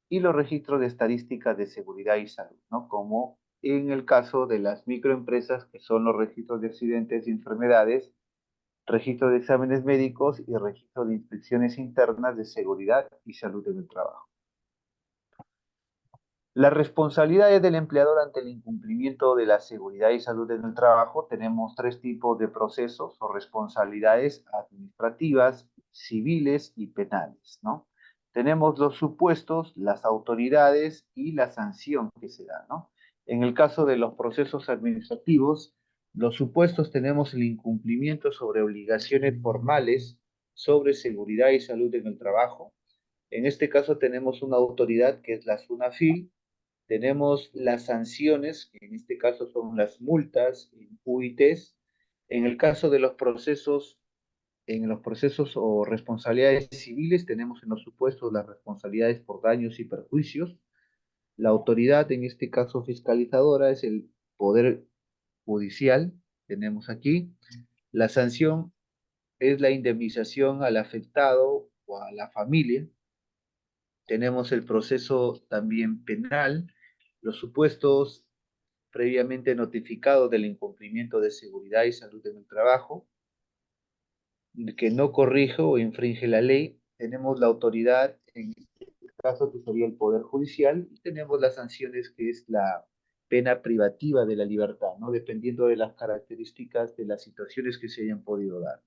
y los registros de estadísticas de seguridad y salud, ¿no? Como en el caso de las microempresas, que son los registros de accidentes y enfermedades, registro de exámenes médicos y registro de inspecciones internas de seguridad y salud en el trabajo. Las responsabilidades del empleador ante el incumplimiento de la seguridad y salud en el trabajo, tenemos tres tipos de procesos o responsabilidades administrativas, civiles y penales, ¿no? Tenemos los supuestos, las autoridades y la sanción que se da, ¿no? En el caso de los procesos administrativos, los supuestos tenemos el incumplimiento sobre obligaciones formales sobre seguridad y salud en el trabajo. En este caso tenemos una autoridad que es la SUNAFIL. Tenemos las sanciones, que en este caso son las multas, UITs. En el caso de en los procesos o responsabilidades civiles, tenemos en los supuestos las responsabilidades por daños y perjuicios. La autoridad, en este caso fiscalizadora, es el Poder Judicial, tenemos aquí. La sanción es la indemnización al afectado o a la familia. Tenemos el proceso también penal, los supuestos previamente notificados del incumplimiento de seguridad y salud en el trabajo, que no corrige o infringe la ley. Tenemos la autoridad, en este caso que sería el Poder Judicial, y tenemos las sanciones, que es la pena privativa de la libertad, ¿no? Dependiendo de las características de las situaciones que se hayan podido dar.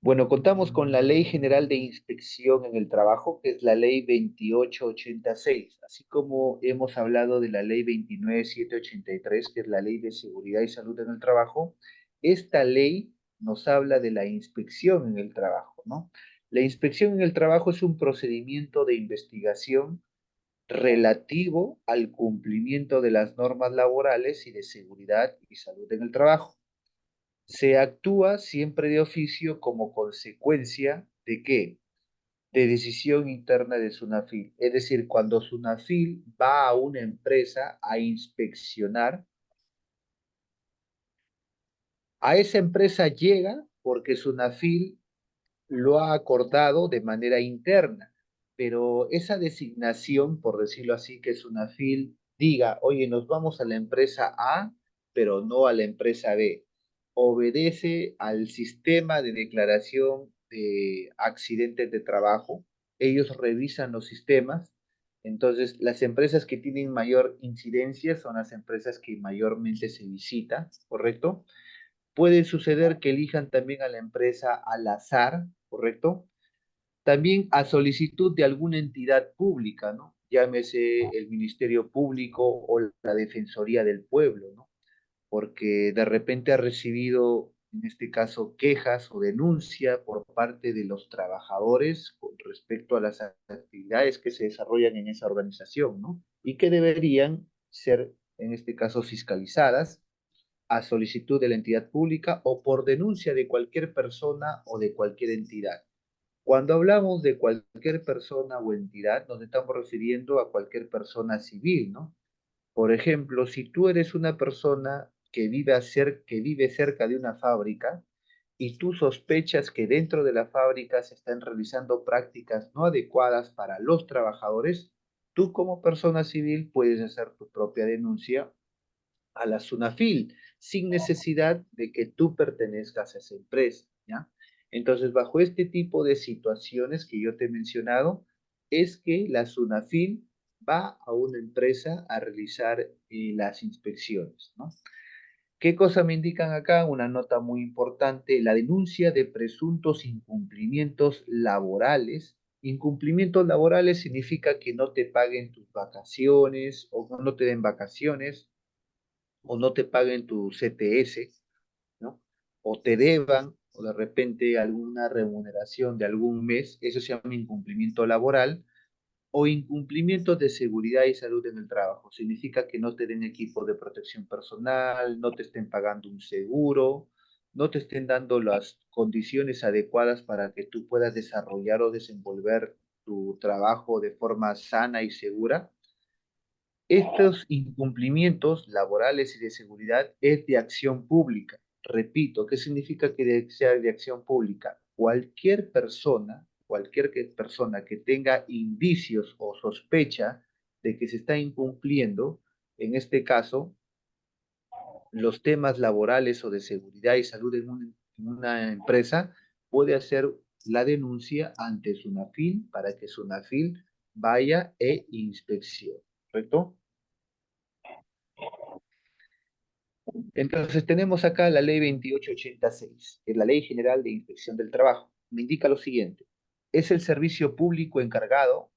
Bueno, contamos con la Ley General de Inspección en el Trabajo, que es la Ley 2886, así como hemos hablado de la Ley 29783, que es la Ley de Seguridad y Salud en el Trabajo. Esta ley nos habla de la inspección en el trabajo, ¿no? La inspección en el trabajo es un procedimiento de investigación relativo al cumplimiento de las normas laborales y de seguridad y salud en el trabajo. Se actúa siempre de oficio como consecuencia ¿de qué? De decisión interna de SUNAFIL. Es decir, cuando SUNAFIL va a una empresa a inspeccionar, a esa empresa llega porque SUNAFIL lo ha acordado de manera interna, pero esa designación, por decirlo así, que SUNAFIL diga, oye, nos vamos a la empresa A, pero no a la empresa B, obedece al sistema de declaración de accidentes de trabajo. Ellos revisan los sistemas. Entonces, las empresas que tienen mayor incidencia son las empresas que mayormente se visitan, ¿correcto? Puede suceder que elijan también a la empresa al azar, ¿correcto? También a solicitud de alguna entidad pública, ¿no? Llámese el Ministerio Público o la Defensoría del Pueblo, ¿no? Porque de repente ha recibido, en este caso, quejas o denuncia por parte de los trabajadores con respecto a las actividades que se desarrollan en esa organización, ¿no? Y que deberían ser, en este caso, fiscalizadas a solicitud de la entidad pública o por denuncia de cualquier persona o de cualquier entidad. Cuando hablamos de cualquier persona o entidad, nos estamos refiriendo a cualquier persona civil, ¿no? Por ejemplo, si tú eres una persona que vive cerca de una fábrica y tú sospechas que dentro de la fábrica se están realizando prácticas no adecuadas para los trabajadores, tú como persona civil puedes hacer tu propia denuncia a la SUNAFIL, sin necesidad de que tú pertenezcas a esa empresa, ¿ya? Entonces, bajo este tipo de situaciones que yo te he mencionado, es que la SUNAFIL va a una empresa a realizar las inspecciones, ¿no? ¿Qué cosa me indican acá? Una nota muy importante, la denuncia de presuntos incumplimientos laborales. Incumplimientos laborales significa que no te paguen tus vacaciones o no te den vacaciones, o no te paguen tu CTS, ¿no? O te deban, o de repente alguna remuneración de algún mes, eso se llama incumplimiento laboral, o incumplimiento de seguridad y salud en el trabajo. Significa que no te den equipo de protección personal, no te estén pagando un seguro, no te estén dando las condiciones adecuadas para que tú puedas desarrollar o desenvolver tu trabajo de forma sana y segura. Estos incumplimientos laborales y de seguridad es de acción pública. Repito, ¿qué significa que sea de acción pública? Cualquier persona que tenga indicios o sospecha de que se está incumpliendo, en este caso, los temas laborales o de seguridad y salud en una empresa, puede hacer la denuncia ante SUNAFIL para que SUNAFIL vaya e inspeccione, ¿correcto? Entonces tenemos acá la ley 2886, que es la Ley General de Inspección del Trabajo. Me indica lo siguiente: es el servicio público encargado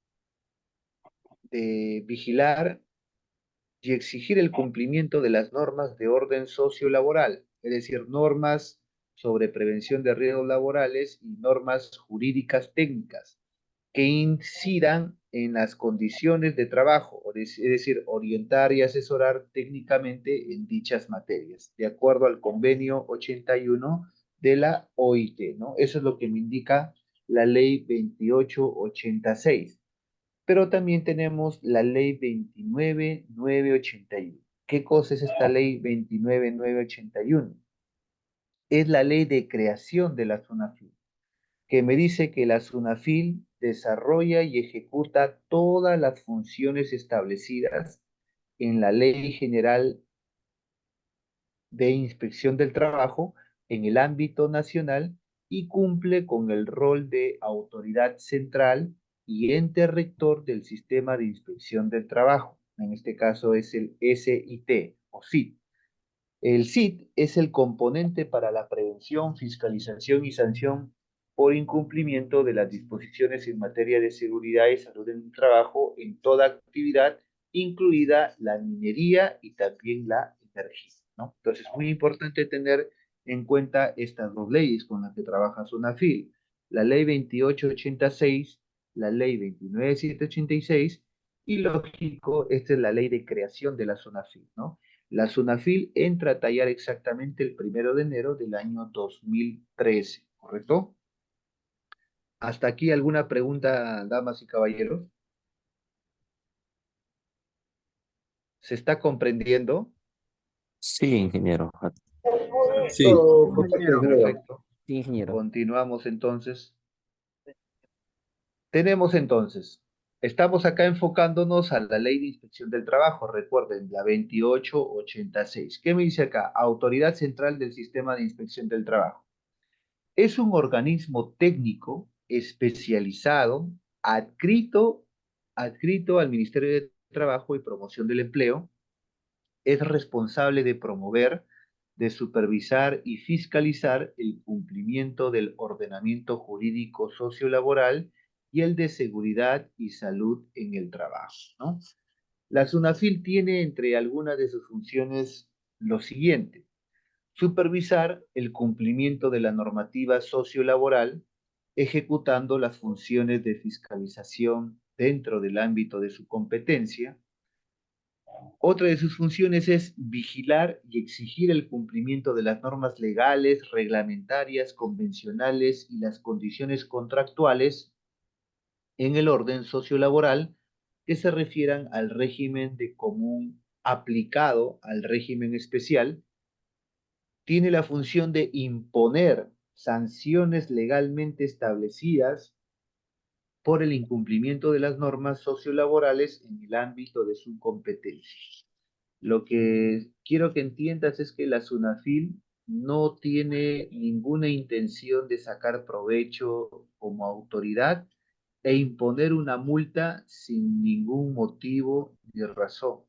de vigilar y exigir el cumplimiento de las normas de orden sociolaboral, es decir, normas sobre prevención de riesgos laborales y normas jurídicas técnicas que incidan en las condiciones de trabajo, es decir, orientar y asesorar técnicamente en dichas materias, de acuerdo al convenio 81 de la OIT, ¿no? Eso es lo que me indica la ley 2886. Pero también tenemos la ley 29981. ¿Qué cosa es esta ley 29981? Es la ley de creación de la SUNAFIL, que me dice que la SUNAFIL desarrolla y ejecuta todas las funciones establecidas en la Ley General de Inspección del Trabajo en el ámbito nacional y cumple con el rol de autoridad central y ente rector del sistema de inspección del trabajo. En este caso es el SIT o SIT. El SIT es el componente para la prevención, fiscalización y sanción por incumplimiento de las disposiciones en materia de seguridad y salud en el trabajo en toda actividad, incluida la minería y también la energía, ¿no? Entonces, es muy importante tener en cuenta estas dos leyes con las que trabaja SUNAFIL: la ley 2886, la ley 29786 y, lógico, esta es la ley de creación de la SUNAFIL, ¿no? La SUNAFIL entra a tallar exactamente el 1 de enero del año 2013, ¿correcto? ¿Hasta aquí alguna pregunta, damas y caballeros? ¿Se está comprendiendo? Sí, ingeniero. Sí, Perfecto. Sí, ingeniero. Continuamos entonces. Tenemos entonces, estamos acá enfocándonos a la Ley de Inspección del Trabajo, recuerden, la 2886. ¿Qué me dice acá? Autoridad Central del Sistema de Inspección del Trabajo. Es un organismo técnico especializado, adscrito al Ministerio de Trabajo y Promoción del Empleo. Es responsable de promover, de supervisar y fiscalizar el cumplimiento del ordenamiento jurídico sociolaboral y el de seguridad y salud en el trabajo, ¿no? La SUNAFIL tiene entre algunas de sus funciones lo siguiente: supervisar el cumplimiento de la normativa sociolaboral, ejecutando las funciones de fiscalización dentro del ámbito de su competencia. Otra de sus funciones es vigilar y exigir el cumplimiento de las normas legales, reglamentarias, convencionales y las condiciones contractuales en el orden sociolaboral que se refieran al régimen de común aplicado al régimen especial. Tiene la función de imponer sanciones legalmente establecidas por el incumplimiento de las normas sociolaborales en el ámbito de su competencia. Lo que quiero que entiendas es que la SUNAFIL no tiene ninguna intención de sacar provecho como autoridad e imponer una multa sin ningún motivo ni razón.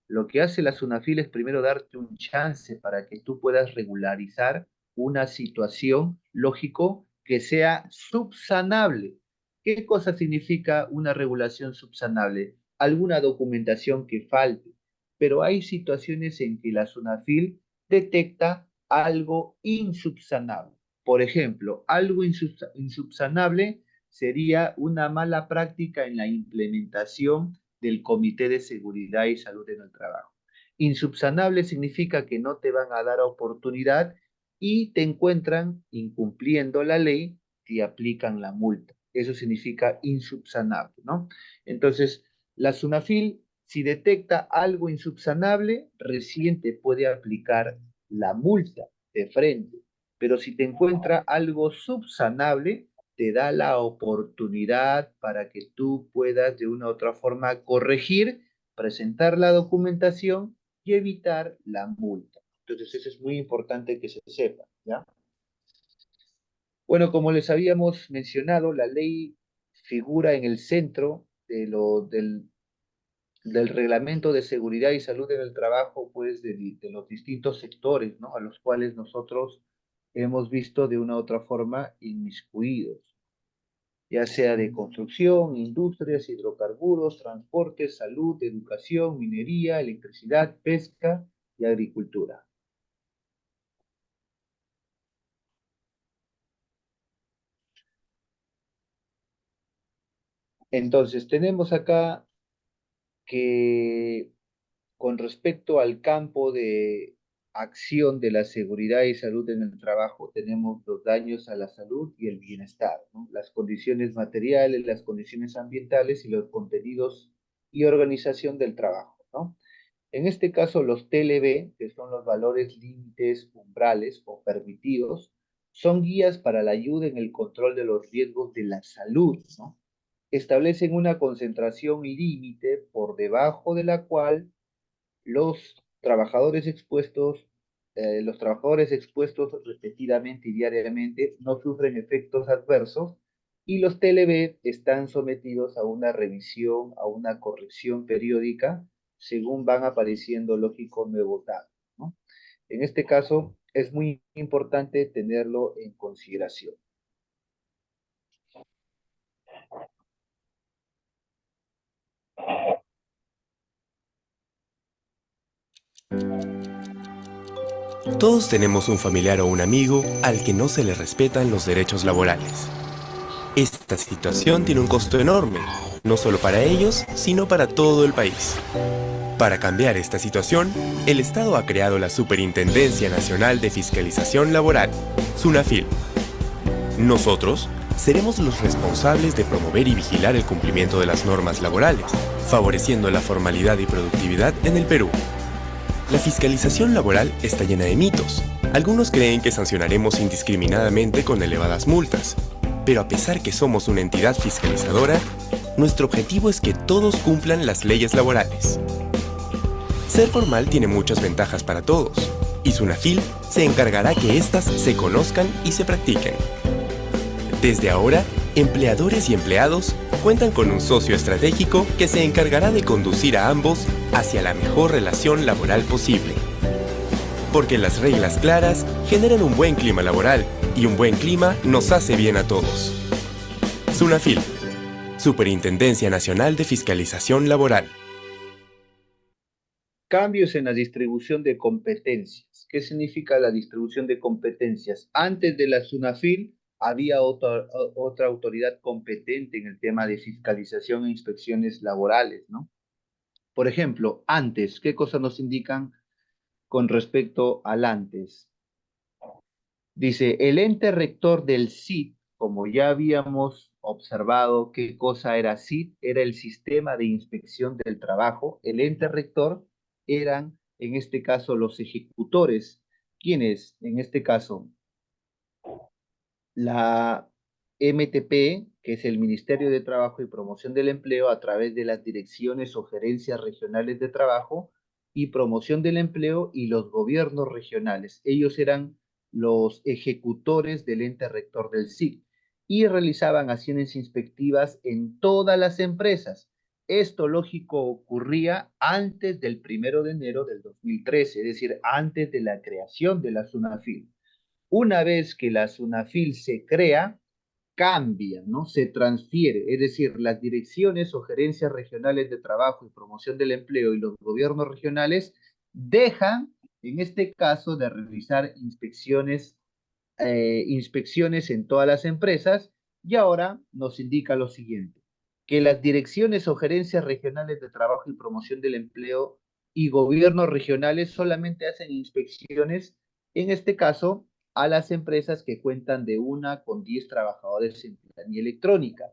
Lo que hace la SUNAFIL es primero darte un chance para que tú puedas regularizar una situación, lógico, que sea subsanable. ¿Qué cosa significa una regulación subsanable? Alguna documentación que falte, pero hay situaciones en que la SUNAFIL detecta algo insubsanable. Por ejemplo, algo insubsanable sería una mala práctica en la implementación del Comité de Seguridad y Salud en el Trabajo. Insubsanable significa que no te van a dar oportunidad y te encuentran incumpliendo la ley y aplican la multa. Eso significa insubsanable, ¿no? Entonces, la SUNAFIL, si detecta algo insubsanable, recién te puede aplicar la multa de frente. Pero si te encuentra algo subsanable, te da la oportunidad para que tú puedas de una u otra forma corregir, presentar la documentación y evitar la multa. Entonces, eso es muy importante que se sepa, ¿ya? Bueno, como les habíamos mencionado, la ley figura en el centro del reglamento de seguridad y salud en el trabajo, pues de los distintos sectores, ¿no? A los cuales nosotros hemos visto de una u otra forma inmiscuidos, ya sea de construcción, industrias, hidrocarburos, transporte, salud, educación, minería, electricidad, pesca y agricultura. Entonces, tenemos acá que con respecto al campo de acción de la seguridad y salud en el trabajo, tenemos los daños a la salud y el bienestar, ¿no? Las condiciones materiales, las condiciones ambientales y los contenidos y organización del trabajo, ¿no? En este caso, los TLB, que son los valores límites umbrales o permitidos, son guías para la ayuda en el control de los riesgos de la salud, ¿no? Establecen una concentración límite por debajo de la cual los trabajadores expuestos repetidamente y diariamente no sufren efectos adversos y los TLB están sometidos a una revisión, a una corrección periódica según van apareciendo lógicos nuevos datos, ¿no? En este caso, es muy importante tenerlo en consideración. Todos tenemos un familiar o un amigo al que no se le respetan los derechos laborales. Esta situación tiene un costo enorme, no solo para ellos, sino para todo el país. Para cambiar esta situación, el Estado ha creado la Superintendencia Nacional de Fiscalización Laboral, SUNAFIL. Nosotros seremos los responsables de promover y vigilar el cumplimiento de las normas laborales, favoreciendo la formalidad y productividad en el Perú. La fiscalización laboral está llena de mitos. Algunos creen que sancionaremos indiscriminadamente con elevadas multas. Pero a pesar que somos una entidad fiscalizadora, nuestro objetivo es que todos cumplan las leyes laborales. Ser formal tiene muchas ventajas para todos, y SUNAFIL se encargará que éstas se conozcan y se practiquen. Desde ahora, empleadores y empleados cuentan con un socio estratégico que se encargará de conducir a ambos hacia la mejor relación laboral posible. Porque las reglas claras generan un buen clima laboral y un buen clima nos hace bien a todos. SUNAFIL, Superintendencia Nacional de Fiscalización Laboral. Cambios en la distribución de competencias. ¿Qué significa la distribución de competencias? Antes de la SUNAFIL había otra autoridad competente en el tema de fiscalización e inspecciones laborales, ¿no? Por ejemplo, antes, ¿qué cosas nos indican con respecto al antes? Dice, el ente rector del SIT, como ya habíamos observado qué cosa era SIT, era el Sistema de Inspección del Trabajo. El ente rector eran, en este caso, los ejecutores. ¿Quiénes? En este caso, la MTP, que es el Ministerio de Trabajo y Promoción del Empleo, a través de las direcciones o gerencias regionales de trabajo y promoción del empleo y los gobiernos regionales. Ellos eran los ejecutores del ente rector del SIC y realizaban acciones inspectivas en todas las empresas. Esto, lógico, ocurría antes del 1 de enero del 2013, es decir, antes de la creación de la SUNAFIL. Una vez que la SUNAFIL se crea, cambia, ¿no? Se transfiere, es decir, las direcciones o gerencias regionales de trabajo y promoción del empleo y los gobiernos regionales dejan, en este caso, de realizar inspecciones en todas las empresas y ahora nos indica lo siguiente, que las direcciones o gerencias regionales de trabajo y promoción del empleo y gobiernos regionales solamente hacen inspecciones, en este caso, a las empresas que cuentan de 1 con 10 trabajadores en planilla electrónica.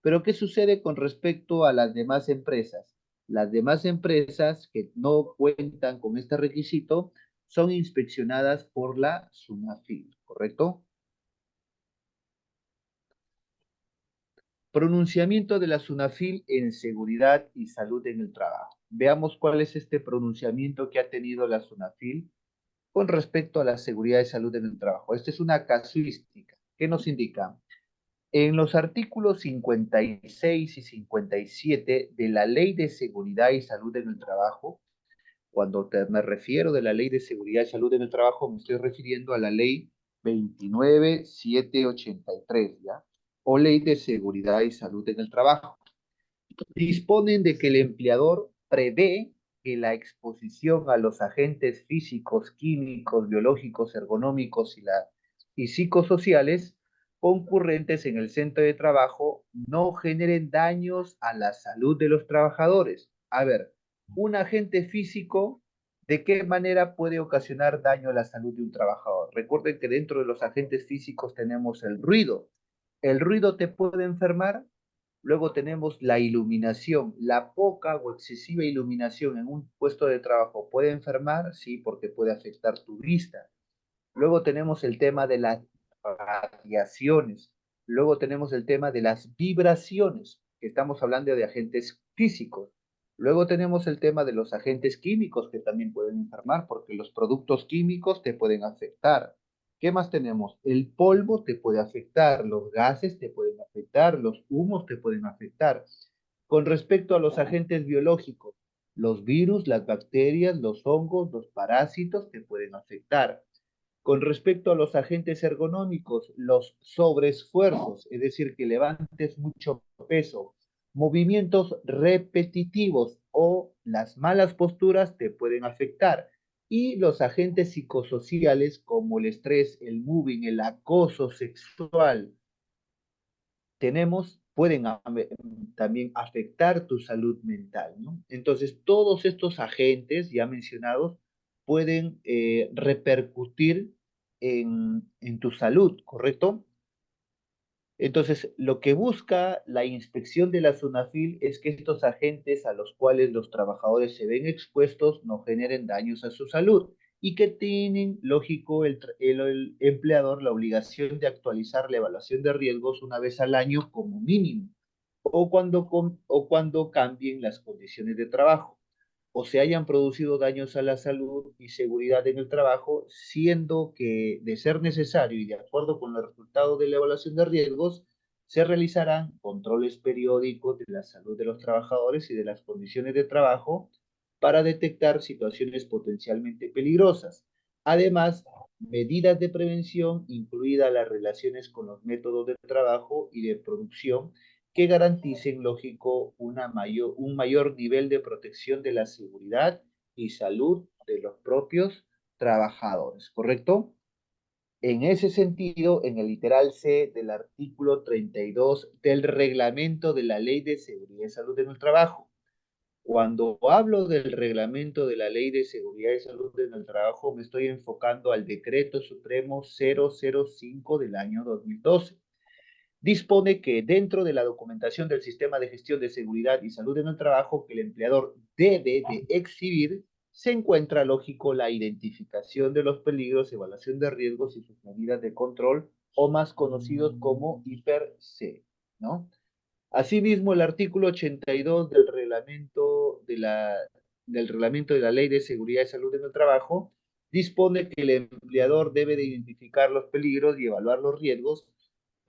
Pero ¿qué sucede con respecto a las demás empresas? Las demás empresas que no cuentan con este requisito son inspeccionadas por la SUNAFIL, ¿correcto? Pronunciamiento de la SUNAFIL en seguridad y salud en el trabajo. Veamos cuál es este pronunciamiento que ha tenido la SUNAFIL con respecto a la seguridad y salud en el trabajo. Esta es una casuística ¿Qué nos indica? En los artículos 56 y 57 de la Ley de Seguridad y Salud en el Trabajo, cuando me refiero de la Ley de Seguridad y Salud en el Trabajo, me estoy refiriendo a la Ley 29783, ¿ya? O Ley de Seguridad y Salud en el Trabajo. Disponen de que el empleador prevé que la exposición a los agentes físicos, químicos, biológicos, ergonómicos y psicosociales concurrentes en el centro de trabajo no generen daños a la salud de los trabajadores. A ver, un agente físico, ¿de qué manera puede ocasionar daño a la salud de un trabajador? Recuerden que dentro de los agentes físicos tenemos el ruido. ¿El ruido te puede enfermar? Luego tenemos la iluminación. La poca o excesiva iluminación en un puesto de trabajo puede enfermar, sí, porque puede afectar tu vista. Luego tenemos el tema de las radiaciones. Luego tenemos el tema de las vibraciones, que estamos hablando de agentes físicos. Luego tenemos el tema de los agentes químicos que también pueden enfermar, porque los productos químicos te pueden afectar. ¿Qué más tenemos? El polvo te puede afectar, los gases te pueden afectar, los humos te pueden afectar. Con respecto a los agentes biológicos, los virus, las bacterias, los hongos, los parásitos te pueden afectar. Con respecto a los agentes ergonómicos, los sobreesfuerzos, es decir, que levantes mucho peso, movimientos repetitivos o las malas posturas te pueden afectar. Y los agentes psicosociales como el estrés, el moving, el acoso sexual, pueden también afectar tu salud mental, ¿no? Entonces, todos estos agentes ya mencionados pueden repercutir en tu salud, ¿correcto? Entonces, lo que busca la inspección de la SUNAFIL es que estos agentes a los cuales los trabajadores se ven expuestos no generen daños a su salud y que tienen, lógico, el empleador la obligación de actualizar la evaluación de riesgos una vez al año como mínimo o cuando cambien las condiciones de trabajo o se hayan producido daños a la salud y seguridad en el trabajo, siendo que, de ser necesario y de acuerdo con los resultados de la evaluación de riesgos, se realizarán controles periódicos de la salud de los trabajadores y de las condiciones de trabajo para detectar situaciones potencialmente peligrosas. Además, medidas de prevención, incluidas las relaciones con los métodos de trabajo y de producción, que garanticen, lógico, un mayor nivel de protección de la seguridad y salud de los propios trabajadores, ¿correcto? En ese sentido, en el literal C del artículo 32 del reglamento de la Ley de Seguridad y Salud en el Trabajo, cuando hablo del reglamento de la Ley de Seguridad y Salud en el Trabajo, me estoy enfocando al Decreto Supremo 005 del año 2012. Dispone que dentro de la documentación del Sistema de Gestión de Seguridad y Salud en el Trabajo que el empleador debe de exhibir, se encuentra lógico la identificación de los peligros, evaluación de riesgos y sus medidas de control, o más conocidos como IPER-C, ¿no? Asimismo, el artículo 82 del reglamento de la Ley de Seguridad y Salud en el Trabajo dispone que el empleador debe de identificar los peligros y evaluar los riesgos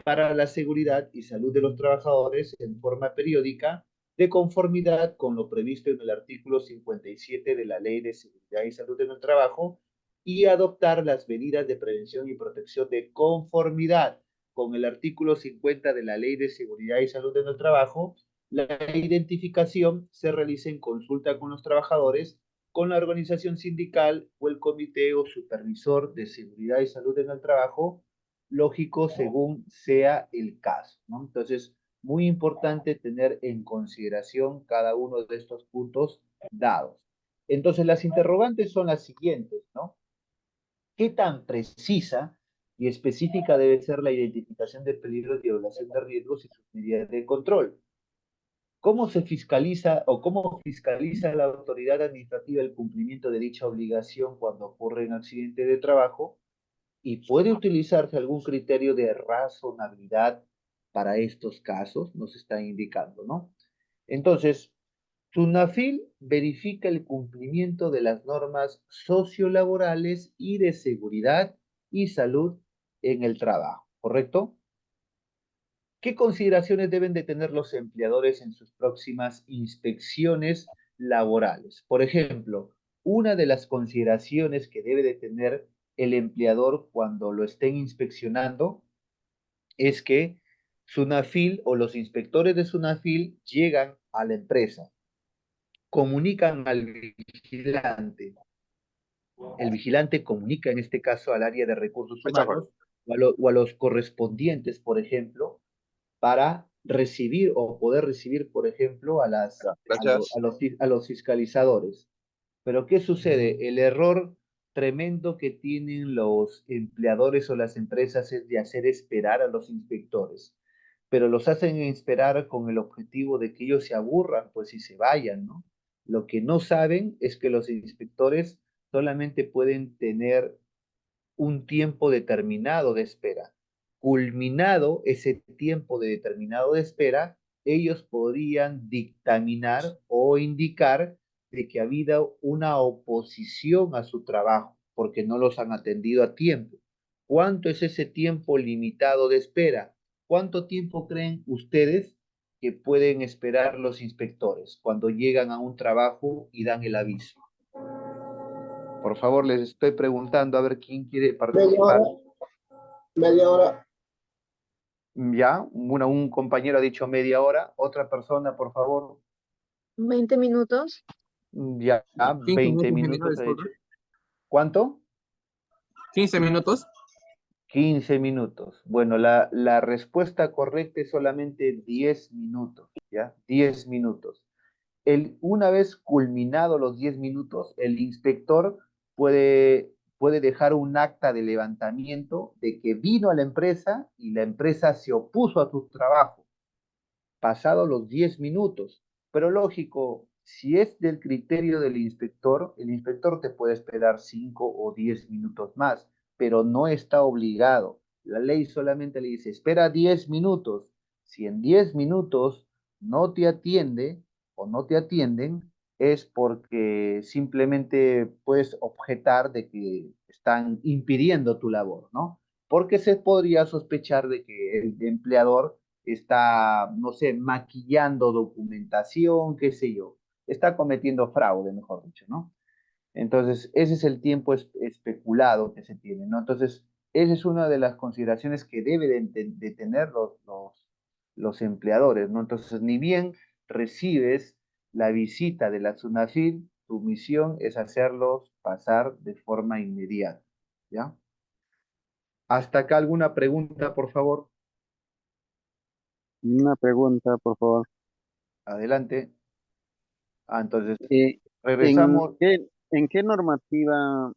para la seguridad y salud de los trabajadores en forma periódica, de conformidad con lo previsto en el artículo 57 de la Ley de Seguridad y Salud en el Trabajo, y adoptar las medidas de prevención y protección de conformidad con el artículo 50 de la Ley de Seguridad y Salud en el Trabajo. La identificación se realiza en consulta con los trabajadores, con la organización sindical o el comité o supervisor de seguridad y salud en el trabajo, lógico según sea el caso, ¿no? Entonces, muy importante tener en consideración cada uno de estos puntos dados. Entonces, las interrogantes son las siguientes, ¿no? ¿Qué tan precisa y específica debe ser la identificación de peligros y evaluación de riesgos y sus medidas de control? ¿Cómo se fiscaliza o cómo fiscaliza la autoridad administrativa el cumplimiento de dicha obligación cuando ocurre un accidente de trabajo? ¿Y puede utilizarse algún criterio de razonabilidad para estos casos? Nos está indicando, ¿no? Entonces, SUNAFIL verifica el cumplimiento de las normas sociolaborales y de seguridad y salud en el trabajo. ¿correcto? ¿Qué consideraciones deben de tener los empleadores en sus próximas inspecciones laborales? Por ejemplo, una de las consideraciones que debe de tener el empleador cuando lo estén inspeccionando es que SUNAFIL o los inspectores de SUNAFIL llegan a la empresa, comunican al vigilante. El vigilante comunica en este caso al área de recursos humanos o a los correspondientes, por ejemplo, para recibir o poder recibir, por ejemplo, Gracias. a los fiscalizadores. Pero ¿qué sucede? El error tremendo que tienen los empleadores o las empresas es de hacer esperar a los inspectores, pero los hacen esperar con el objetivo de que ellos se aburran, pues y se vayan, ¿no? Lo que no saben es que los inspectores solamente pueden tener un tiempo determinado de espera. Culminado ese tiempo de determinado de espera, ellos podrían dictaminar o indicar de que ha habido una oposición a su trabajo porque no los han atendido a tiempo. ¿Cuánto es ese tiempo limitado de espera? ¿Cuánto tiempo creen ustedes que pueden esperar los inspectores cuando llegan a un trabajo y dan el aviso? Por favor, les estoy preguntando a ver quién quiere participar. Media hora. Ya, un compañero ha dicho media hora, otra persona, por favor. 20 minutos. Ya, 15 20 minutos, minutos ha disculpe. dicho. ¿Cuánto? 15 minutos. 15 minutos. Bueno, la respuesta correcta es solamente 10 minutos, ¿ya? 10 minutos. Una vez culminados los 10 minutos, el inspector puede dejar un acta de levantamiento de que vino a la empresa y la empresa se opuso a tu trabajo, pasado los 10 minutos. Pero lógico, si es del criterio del inspector, el inspector te puede esperar 5 o 10 minutos más, pero no está obligado. La ley solamente le dice, espera 10 minutos. Si en 10 minutos no te atiende o no te atienden, es porque simplemente puedes objetar de que están impidiendo tu labor, ¿no? Porque se podría sospechar de que el empleador está, no sé, maquillando documentación, qué sé yo, está cometiendo fraude, mejor dicho, ¿no? Entonces, ese es el tiempo especulado que se tiene, ¿no? Entonces, esa es una de las consideraciones que deben de tener los empleadores, ¿no? Entonces, ni bien recibes la visita de la SUNAFIL, tu misión es hacerlos pasar de forma inmediata, ¿ya? ¿Hasta acá alguna pregunta, por favor? Una pregunta, por favor. Adelante. Entonces, Eh, regresamos. en qué normativa,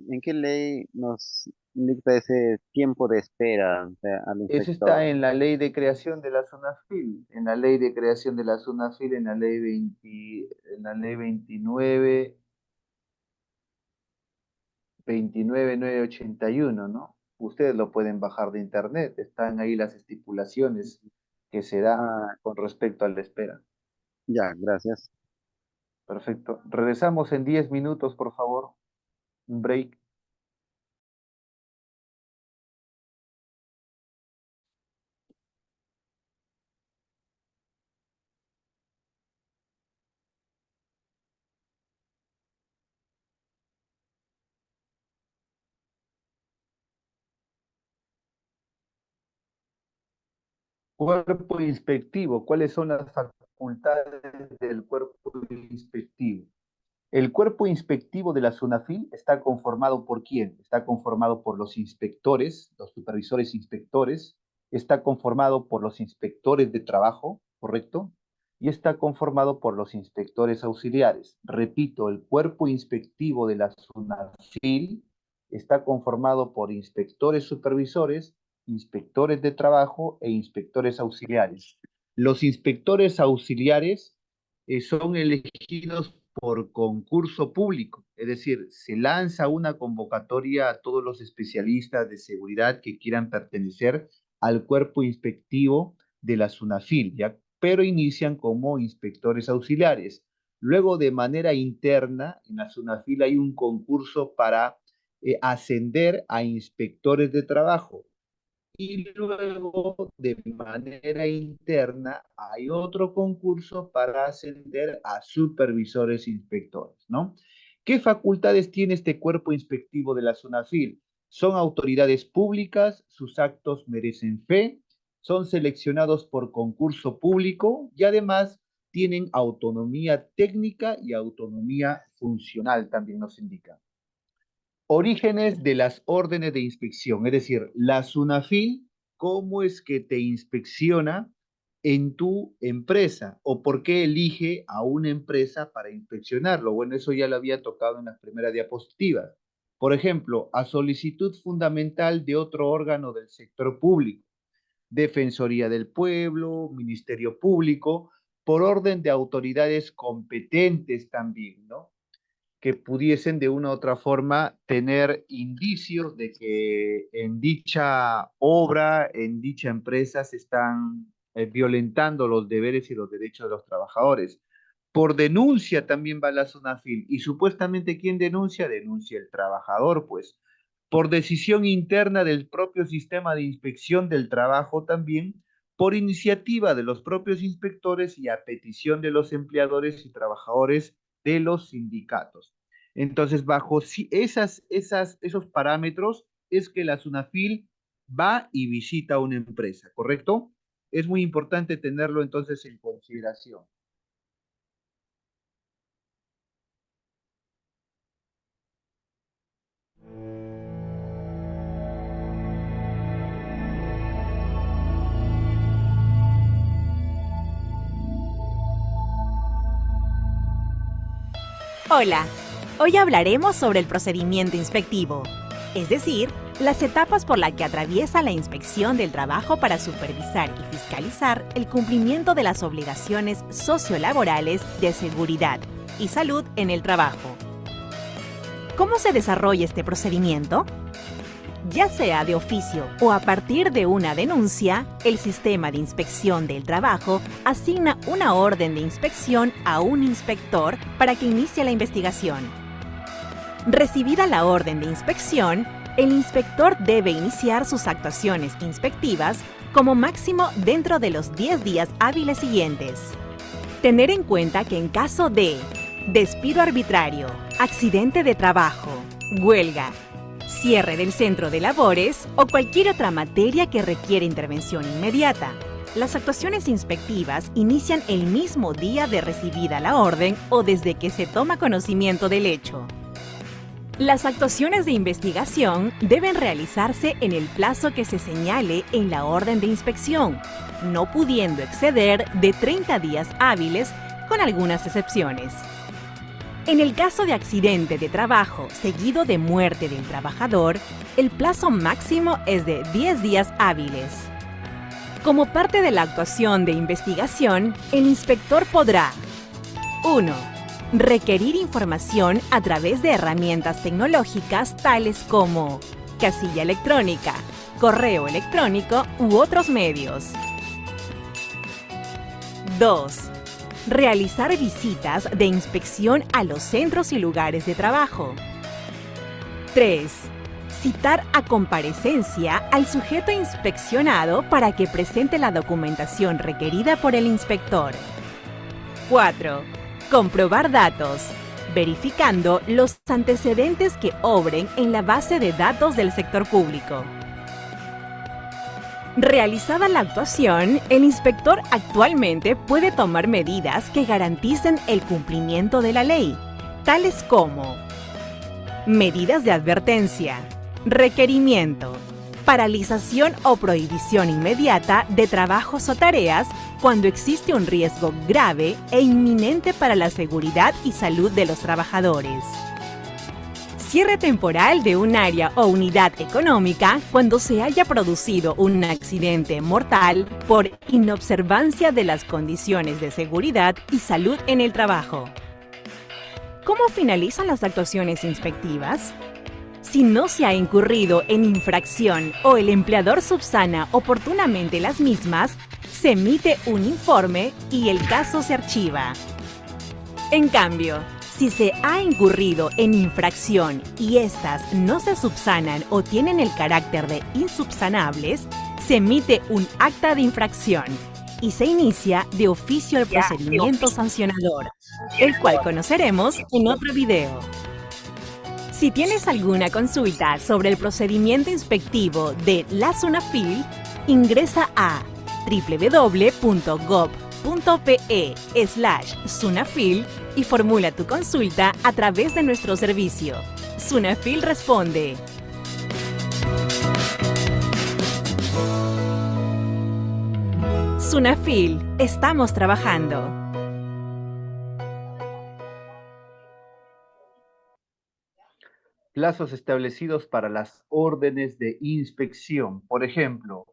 en qué ley nos dicta ese tiempo de espera, o sea, al Eso está inspector? en la ley de creación de la SUNAFIL, en la ley de creación de la SUNAFIL, en la ley 20, en la ley 29981, ¿no? Ustedes lo pueden bajar de internet, están ahí las estipulaciones que se da Ah, con respecto a la espera. ya, gracias. Perfecto. Regresamos en 10 minutos, por favor. Un break. Cuerpo inspectivo. ¿Cuáles son las facultades del cuerpo inspectivo? El cuerpo inspectivo de la SUNAFIL está conformado por quién? Está conformado por los inspectores, los supervisores inspectores, está conformado por los inspectores de trabajo, ¿correcto? Y está conformado por los inspectores auxiliares. Repito, el cuerpo inspectivo de la SUNAFIL está conformado por inspectores supervisores, inspectores de trabajo e inspectores auxiliares. Los inspectores auxiliares son elegidos por concurso público, es decir, se lanza una convocatoria a todos los especialistas de seguridad que quieran pertenecer al cuerpo inspectivo de la SUNAFIL, ¿ya? Pero inician como inspectores auxiliares. Luego, de manera interna, en la SUNAFIL hay un concurso para ascender a inspectores de trabajo. y luego de manera interna hay otro concurso para ascender a supervisores inspectores, ¿no? ¿Qué facultades tiene este cuerpo inspectivo de la SUNAFIL? Son autoridades públicas, sus actos merecen fe, son seleccionados por concurso público y además tienen autonomía técnica y autonomía funcional, también nos indica. Orígenes de las órdenes de inspección, es decir, la SUNAFIL, ¿cómo es que te inspecciona en tu empresa? ¿O por qué elige a una empresa para inspeccionarlo? Bueno, eso ya lo había tocado en las primeras diapositivas. Por ejemplo, a solicitud fundamental de otro órgano del sector público, Defensoría del Pueblo, Ministerio Público, por orden de autoridades competentes también, ¿no? Que pudiesen de una u otra forma tener indicios de que en dicha obra, en dicha empresa se están violentando los deberes y los derechos de los trabajadores. Por denuncia también va la SUNAFIL. Y supuestamente, ¿quién denuncia? Denuncia el trabajador, pues. Por decisión interna del propio sistema de inspección del trabajo también, por iniciativa de los propios inspectores y a petición de los empleadores y trabajadores de los sindicatos. Entonces, bajo esos parámetros es que la SUNAFIL va y visita una empresa, ¿correcto? Es muy importante tenerlo entonces en consideración. Hola, hoy hablaremos sobre el procedimiento inspectivo, es decir, las etapas por las que atraviesa la inspección del trabajo para supervisar y fiscalizar el cumplimiento de las obligaciones sociolaborales de seguridad y salud en el trabajo. ¿Cómo se desarrolla este procedimiento? Ya sea de oficio o a partir de una denuncia, el sistema de inspección del trabajo asigna una orden de inspección a un inspector para que inicie la investigación. Recibida la orden de inspección, el inspector debe iniciar sus actuaciones inspectivas como máximo dentro de los 10 días hábiles siguientes. Tener en cuenta que en caso de despido arbitrario, accidente de trabajo, huelga, cierre del centro de labores o cualquier otra materia que requiere intervención inmediata, las actuaciones inspectivas inician el mismo día de recibida la orden o desde que se toma conocimiento del hecho. Las actuaciones de investigación deben realizarse en el plazo que se señale en la orden de inspección, no pudiendo exceder de 30 días hábiles con algunas excepciones. En el caso de accidente de trabajo seguido de muerte del trabajador, el plazo máximo es de 10 días hábiles. Como parte de la actuación de investigación, el inspector podrá 1. Requerir información a través de herramientas tecnológicas tales como casilla electrónica, correo electrónico u otros medios. 2. Realizar visitas de inspección a los centros y lugares de trabajo. 3. Citar a comparecencia al sujeto inspeccionado para que presente la documentación requerida por el inspector. 4. Comprobar datos, verificando los antecedentes que obren en la base de datos del sector público. Realizada la actuación, el inspector actualmente puede tomar medidas que garanticen el cumplimiento de la ley, tales como medidas de advertencia, requerimiento, paralización o prohibición inmediata de trabajos o tareas cuando existe un riesgo grave e inminente para la seguridad y salud de los trabajadores. Cierre temporal de un área o unidad económica cuando se haya producido un accidente mortal por inobservancia de las condiciones de seguridad y salud en el trabajo. ¿Cómo finalizan las actuaciones inspectivas? Si no se ha incurrido en infracción o el empleador subsana oportunamente las mismas, se emite un informe y el caso se archiva. En cambio, si se ha incurrido en infracción y éstas no se subsanan o tienen el carácter de insubsanables, se emite un acta de infracción y se inicia de oficio el procedimiento sancionador, el cual conoceremos en otro video. Si tienes alguna consulta sobre el procedimiento inspectivo de la SUNAFIL, ingresa a www.gov.pe/SUNAFIL y formula tu consulta a través de nuestro servicio. SUNAFIL responde. SUNAFIL, estamos trabajando. Plazos establecidos para las órdenes de inspección. Por ejemplo,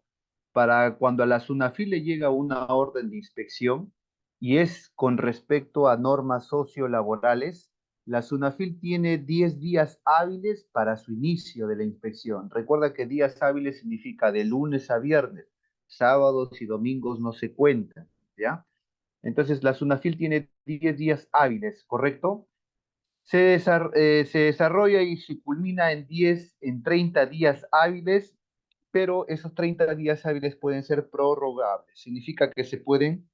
para cuando a la SUNAFIL le llega una orden de inspección y es con respecto a normas sociolaborales, la SUNAFIL tiene 10 días hábiles para su inicio de la inspección. Recuerda que días hábiles significa de lunes a viernes, sábados y domingos no se cuentan, ¿ya? Entonces la SUNAFIL tiene 10 días hábiles, ¿correcto? Se desarrolla y se culmina en 30 días hábiles, pero esos 30 días hábiles pueden ser prorrogables. Significa que se pueden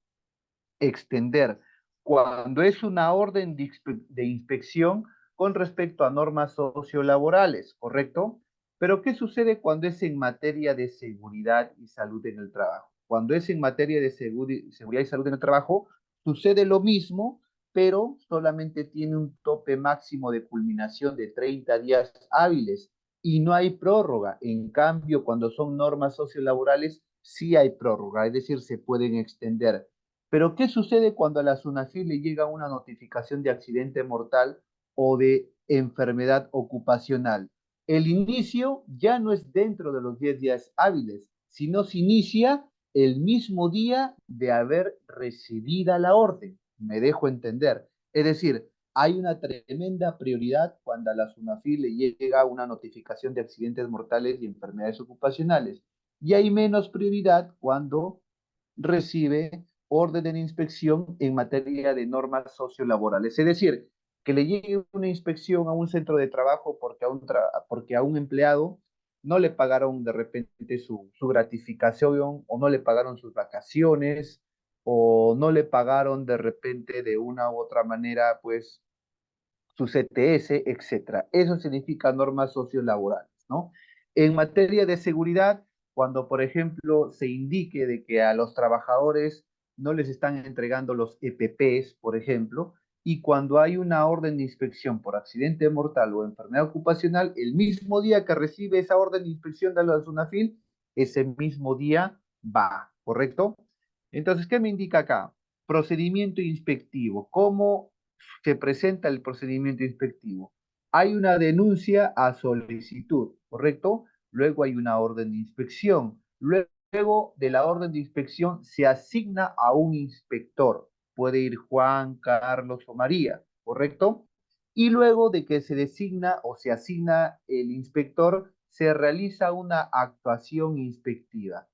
extender cuando es una orden de inspección con respecto a normas sociolaborales, ¿correcto? Pero ¿qué sucede cuando es en materia de seguridad y salud en el trabajo? Cuando es en materia de seguridad y salud en el trabajo, sucede lo mismo, pero solamente tiene un tope máximo de culminación de 30 días hábiles y no hay prórroga. En cambio, cuando son normas sociolaborales, sí hay prórroga, es decir, se pueden extender. Pero ¿qué sucede cuando a la SUNAFIL le llega una notificación de accidente mortal o de enfermedad ocupacional? El inicio ya no es dentro de los 10 días hábiles, sino se inicia el mismo día de haber recibida la orden. Me dejo entender. Es decir, hay una tremenda prioridad cuando a la SUNAFIL le llega una notificación de accidentes mortales y enfermedades ocupacionales. Y hay menos prioridad cuando recibe orden de inspección en materia de normas sociolaborales. Es decir, que le llegue una inspección a un centro de trabajo porque a un empleado no le pagaron de repente su gratificación o no le pagaron sus vacaciones o no le pagaron de repente de una u otra manera pues su CTS, etcétera. Eso significa normas sociolaborales, ¿no? En materia de seguridad, cuando, por ejemplo, se indique de que a los trabajadores no les están entregando los EPPs, por ejemplo, y cuando hay una orden de inspección por accidente mortal o enfermedad ocupacional, el mismo día que recibe esa orden de inspección de la SUNAFIL, ese mismo día va, ¿correcto? Entonces, ¿qué me indica acá? Procedimiento inspectivo. ¿Cómo se presenta el procedimiento inspectivo? Hay una denuncia a solicitud, ¿correcto? Luego hay una orden de inspección. Luego de la orden de inspección se asigna a un inspector. Puede ir Juan, Carlos o María, ¿correcto? Y luego de que se designa o se asigna el inspector, se realiza una actuación inspectiva.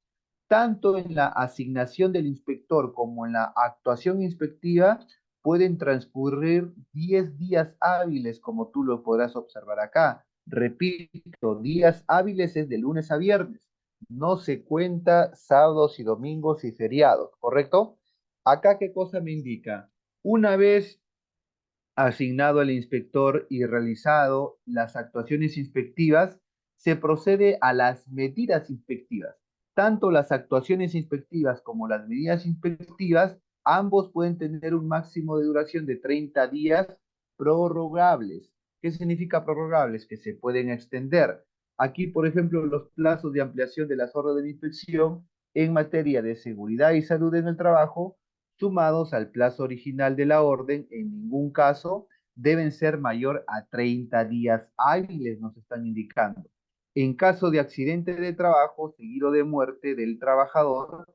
Tanto en la asignación del inspector como en la actuación inspectiva pueden transcurrir 10 días hábiles, como tú lo podrás observar acá. Repito, días hábiles es de lunes a viernes. No se cuenta sábados y domingos y feriados, ¿correcto? Acá, ¿qué cosa me indica? Una vez asignado al inspector y realizado las actuaciones inspectivas, se procede a las medidas inspectivas. Tanto las actuaciones inspectivas como las medidas inspectivas, ambos pueden tener un máximo de duración de 30 días prorrogables. ¿Qué significa prorrogables? Que se pueden extender. Aquí, por ejemplo, los plazos de ampliación de las órdenes de inspección en materia de seguridad y salud en el trabajo sumados al plazo original de la orden, en ningún caso deben ser mayor a 30 días hábiles, nos están indicando. En caso de accidente de trabajo seguido de muerte del trabajador,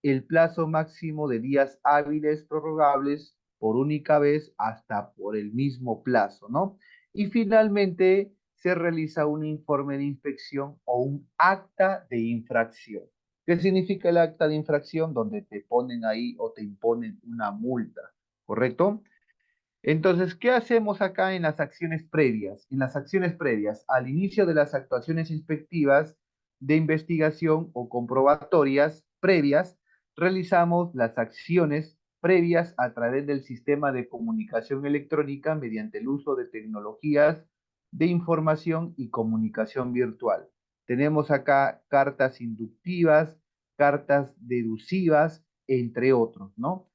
el plazo máximo de días hábiles prorrogables por única vez hasta por el mismo plazo, ¿no? Y finalmente se realiza un informe de inspección o un acta de infracción. ¿Qué significa el acta de infracción? Donde te ponen ahí o te imponen una multa, ¿correcto? Entonces, ¿qué hacemos acá en las acciones previas? En las acciones previas, al inicio de las actuaciones inspectivas, de investigación o comprobatorias previas, realizamos las acciones previas a través del sistema de comunicación electrónica mediante el uso de tecnologías de información y comunicación virtual. Tenemos acá cartas inductivas, cartas deducivas, entre otros, ¿no?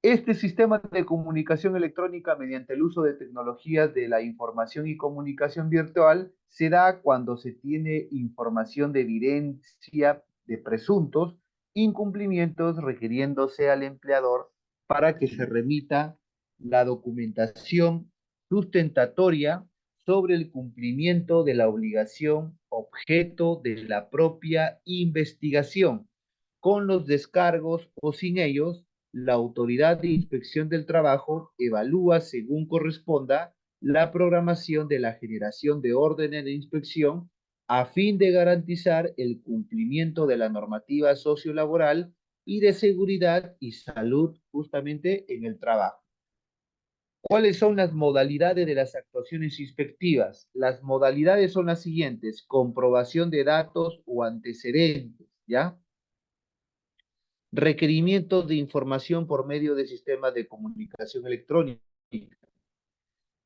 Este sistema de comunicación electrónica mediante el uso de tecnologías de la información y comunicación virtual se da cuando se tiene información de evidencia de presuntos incumplimientos requiriéndose al empleador para que se remita la documentación sustentatoria sobre el cumplimiento de la obligación objeto de la propia investigación, con los descargos o sin ellos. La Autoridad de Inspección del Trabajo evalúa según corresponda la programación de la generación de órdenes de inspección a fin de garantizar el cumplimiento de la normativa sociolaboral y de seguridad y salud justamente en el trabajo. ¿Cuáles son las modalidades de las actuaciones inspectivas? Las modalidades son las siguientes: comprobación de datos o antecedentes, ¿ya? Requerimientos de información por medio de sistemas de comunicación electrónica,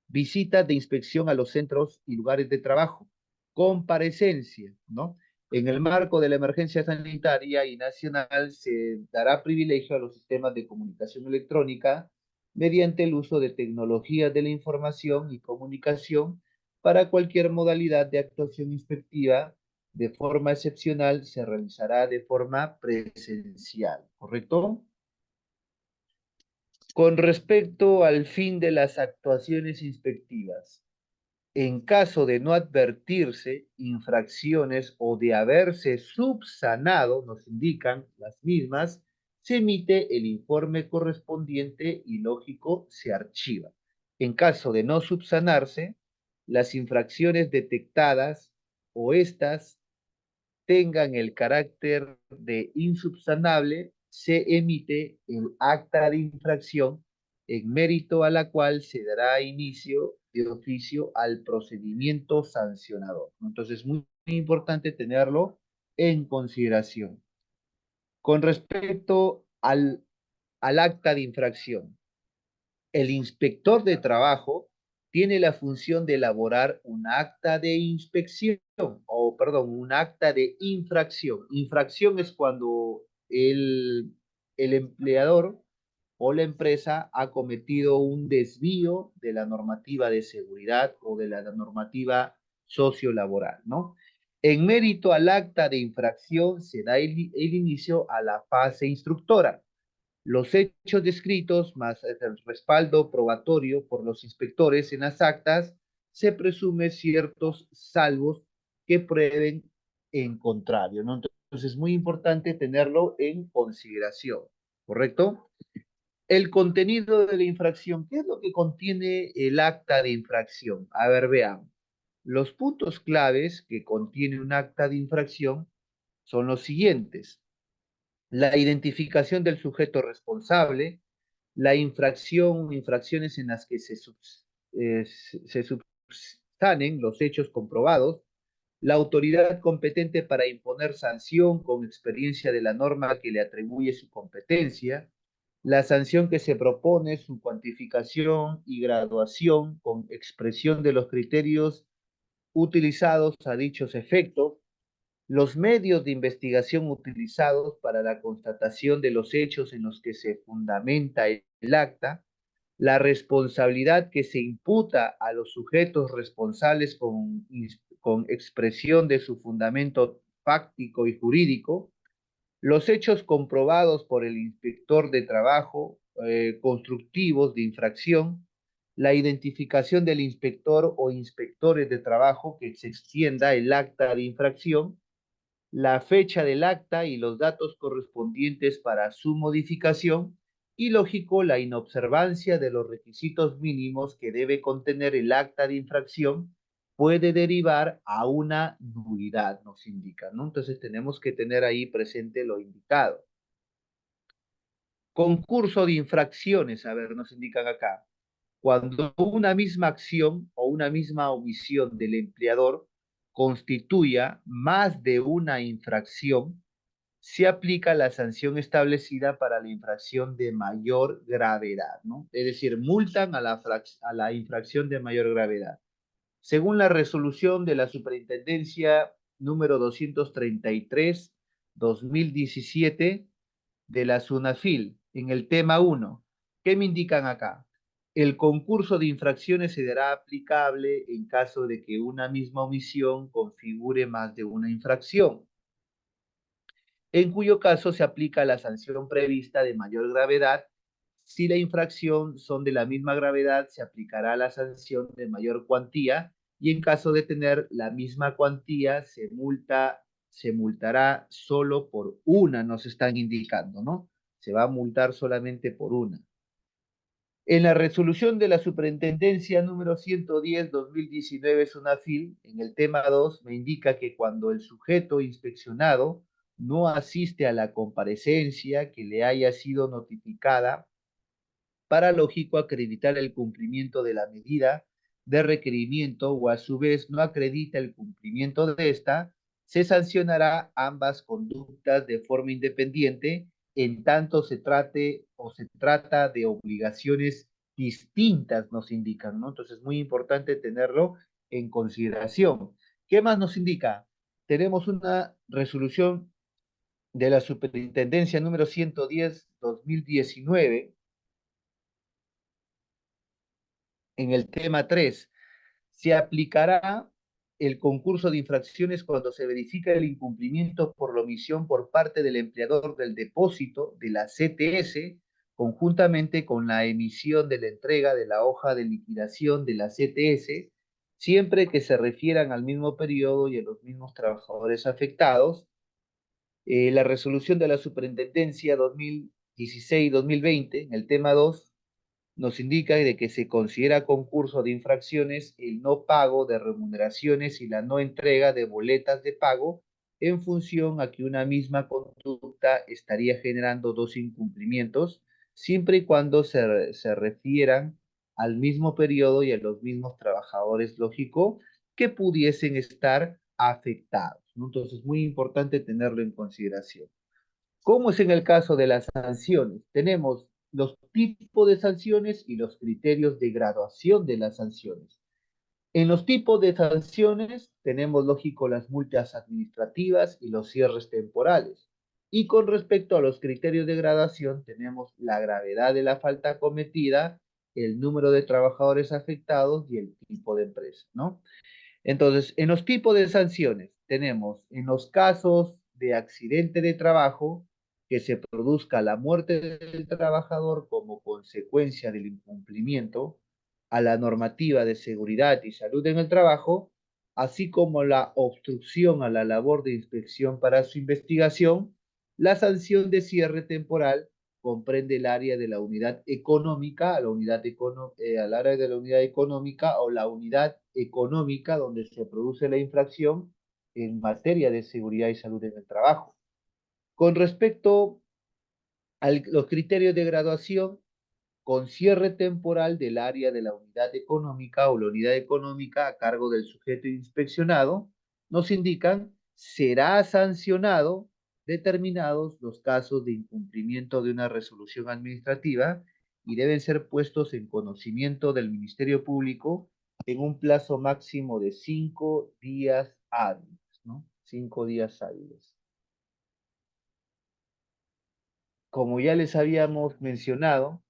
visitas de inspección a los centros y lugares de trabajo, comparecencia, ¿no? En el marco de la emergencia sanitaria y nacional se dará privilegio a los sistemas de comunicación electrónica mediante el uso de tecnologías de la información y comunicación para cualquier modalidad de actuación inspectiva. De forma excepcional se realizará de forma presencial, ¿correcto? Con respecto al fin de las actuaciones inspectivas, en caso de no advertirse infracciones o de haberse subsanado, nos indican las mismas, se emite el informe correspondiente y lógico se archiva. En caso de no subsanarse, las infracciones detectadas o estas tengan el carácter de insubsanable, se emite el acta de infracción en mérito a la cual se dará inicio de oficio al procedimiento sancionador. Entonces, muy importante tenerlo en consideración. Con respecto al acta de infracción, el inspector de trabajo tiene la función de elaborar un acta de inspección, o perdón, un acta de infracción. Infracción es cuando el empleador o la empresa ha cometido un desvío de la normativa de seguridad o de la normativa sociolaboral, ¿no? En mérito al acta de infracción se da el inicio a la fase instructora. Los hechos descritos, más el respaldo probatorio por los inspectores en las actas, se presume ciertos salvos que prueben en contrario, ¿no? Entonces es muy importante tenerlo en consideración, ¿correcto? El contenido de la infracción, ¿qué es lo que contiene el acta de infracción? A ver, veamos. Los puntos claves que contiene un acta de infracción son los siguientes: la identificación del sujeto responsable, la infracciones en las que se subsanen los hechos comprobados, la autoridad competente para imponer sanción con experiencia de la norma que le atribuye su competencia, la sanción que se propone, su cuantificación y graduación con expresión de los criterios utilizados a dichos efectos, los medios de investigación utilizados para la constatación de los hechos en los que se fundamenta el acta, la responsabilidad que se imputa a los sujetos responsables con expresión de su fundamento fáctico y jurídico, los hechos comprobados por el inspector de trabajo constructivos de infracción, la identificación del inspector o inspectores de trabajo que se extienda el acta de infracción, la fecha del acta y los datos correspondientes para su modificación, y lógico, la inobservancia de los requisitos mínimos que debe contener el acta de infracción puede derivar a una nulidad, nos indica, ¿no? Entonces tenemos que tener ahí presente lo indicado. Concurso de infracciones, a ver, nos indican acá. Cuando una misma acción o una misma omisión del empleador constituya más de una infracción, se aplica la sanción establecida para la infracción de mayor gravedad, ¿no? Es decir, multan a la infracción de mayor gravedad. Según la resolución de la Superintendencia número 233/2017 de la SUNAFIL, en el tema 1, ¿qué me indican acá? El concurso de infracciones será aplicable en caso de que una misma omisión configure más de una infracción, en cuyo caso se aplica la sanción prevista de mayor gravedad. Si la infracción son de la misma gravedad, se aplicará la sanción de mayor cuantía, y en caso de tener la misma cuantía, se multará solo por una, nos están indicando, ¿no? Se va a multar solamente por una. En la resolución de la Superintendencia número 110/2019 SUNAFIL, en el tema 2, me indica que cuando el sujeto inspeccionado no asiste a la comparecencia que le haya sido notificada, para lógico acreditar el cumplimiento de la medida de requerimiento o a su vez no acredita el cumplimiento de esta, se sancionará ambas conductas de forma independiente en tanto se trata de obligaciones distintas, nos indican, ¿no? Entonces es muy importante tenerlo en consideración. ¿Qué más nos indica? Tenemos una resolución de la Superintendencia número 110/2019 en el tema 3. Se aplicará el concurso de infracciones cuando se verifica el incumplimiento por la omisión por parte del empleador del depósito de la CTS, conjuntamente con la emisión de la entrega de la hoja de liquidación de la CTS, siempre que se refieran al mismo periodo y a los mismos trabajadores afectados. La resolución de la Superintendencia 2016-2020, en el tema 2, nos indica de que se considera concurso de infracciones el no pago de remuneraciones y la no entrega de boletas de pago en función a que una misma conducta estaría generando dos incumplimientos, siempre y cuando se refieran al mismo periodo y a los mismos trabajadores, lógico, que pudiesen estar afectados, ¿no? Entonces, muy importante tenerlo en consideración. ¿Cómo es en el caso de las sanciones? Tenemos los tipos de sanciones y los criterios de graduación de las sanciones. En los tipos de sanciones tenemos, lógico, las multas administrativas y los cierres temporales. Y con respecto a los criterios de graduación tenemos la gravedad de la falta cometida, el número de trabajadores afectados y el tipo de empresa, ¿no? Entonces, en los tipos de sanciones tenemos, en los casos de accidente de trabajo, que se produzca la muerte del trabajador como consecuencia del incumplimiento a la normativa de seguridad y salud en el trabajo, así como la obstrucción a la labor de inspección para su investigación. La sanción de cierre temporal comprende el área de la unidad económica, al área de la unidad económica o la unidad económica donde se produce la infracción en materia de seguridad y salud en el trabajo. Con respecto a los criterios de graduación, con cierre temporal del área de la unidad económica o la unidad económica a cargo del sujeto inspeccionado, nos indican será sancionado determinados los casos de incumplimiento de una resolución administrativa y deben ser puestos en conocimiento del Ministerio Público en un plazo máximo de 5 días hábiles, ¿no? 5 días hábiles. Como ya les habíamos mencionado,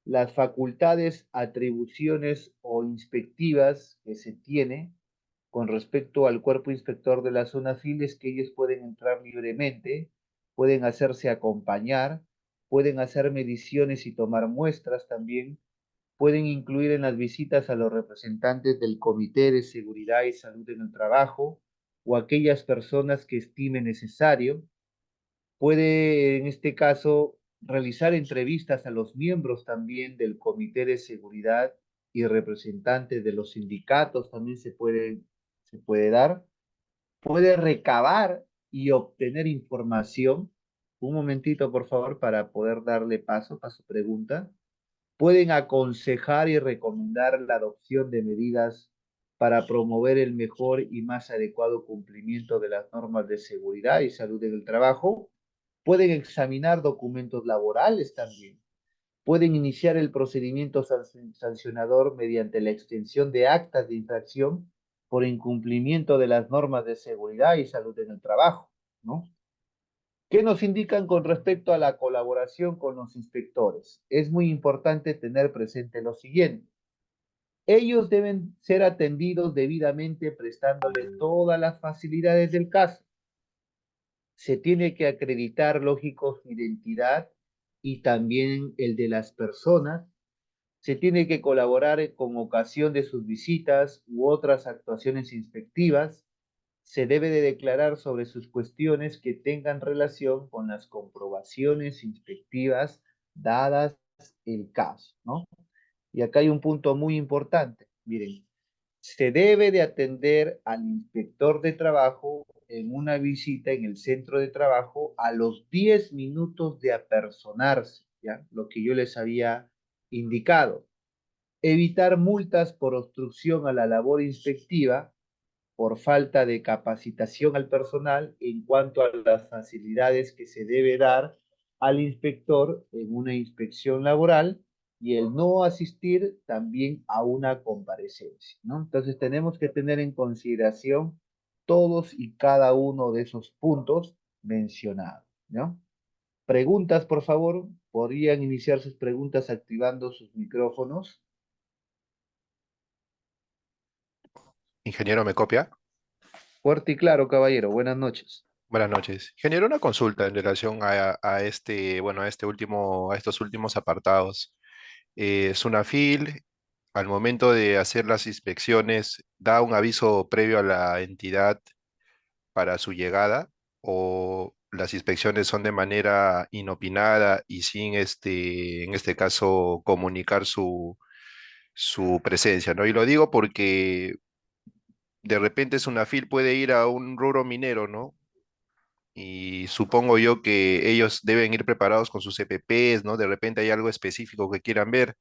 las facultades, atribuciones o inspectivas que se tiene con respecto al cuerpo inspector de la SUNAFIL es que ellos pueden entrar libremente, pueden hacerse acompañar, pueden hacer mediciones y tomar muestras también, pueden incluir en las visitas a los representantes del Comité de Seguridad y Salud en el Trabajo o aquellas personas que estime necesario. Puede, en este caso, realizar entrevistas a los miembros también del Comité de Seguridad y representantes de los sindicatos también se puede dar. Puede recabar y obtener información. Un momentito, por favor, para poder darle paso a su pregunta. Pueden aconsejar y recomendar la adopción de medidas para promover el mejor y más adecuado cumplimiento de las normas de seguridad y salud en el trabajo. Pueden examinar documentos laborales también. Pueden iniciar el procedimiento sancionador mediante la extensión de actas de infracción por incumplimiento de las normas de seguridad y salud en el trabajo, ¿no? ¿Qué nos indican con respecto a la colaboración con los inspectores? Es muy importante tener presente lo siguiente. Ellos deben ser atendidos debidamente prestándole todas las facilidades del caso. Se tiene que acreditar, lógico, su identidad y también el de las personas. Se tiene que colaborar con ocasión de sus visitas u otras actuaciones inspectivas. Se debe de declarar sobre sus cuestiones que tengan relación con las comprobaciones inspectivas dadas el caso, ¿no? Y acá hay un punto muy importante. Miren, se debe de atender al inspector de trabajo en una visita en el centro de trabajo a los 10 minutos de apersonarse, ¿ya? Lo que yo les había indicado. Evitar multas por obstrucción a la labor inspectiva, por falta de capacitación al personal en cuanto a las facilidades que se debe dar al inspector en una inspección laboral y el no asistir también a una comparecencia, ¿no? Entonces tenemos que tener en consideración todos y cada uno de esos puntos mencionados, ¿no? Preguntas, por favor. Podrían iniciar sus preguntas activando sus micrófonos. Ingeniero, ¿me copia? Fuerte y claro, caballero. Buenas noches. Buenas noches. Ingeniero, una consulta en relación a este, bueno, a estos últimos apartados. Sunafil, al momento de hacer las inspecciones, ¿da un aviso previo a la entidad para su llegada o las inspecciones son de manera inopinada y sin en este caso, comunicar su presencia, ¿no? Y lo digo porque de repente Sunafil puede ir a un rubro minero, ¿no? Y supongo yo que ellos deben ir preparados con sus EPPs, ¿no? De repente hay algo específico que quieran ver,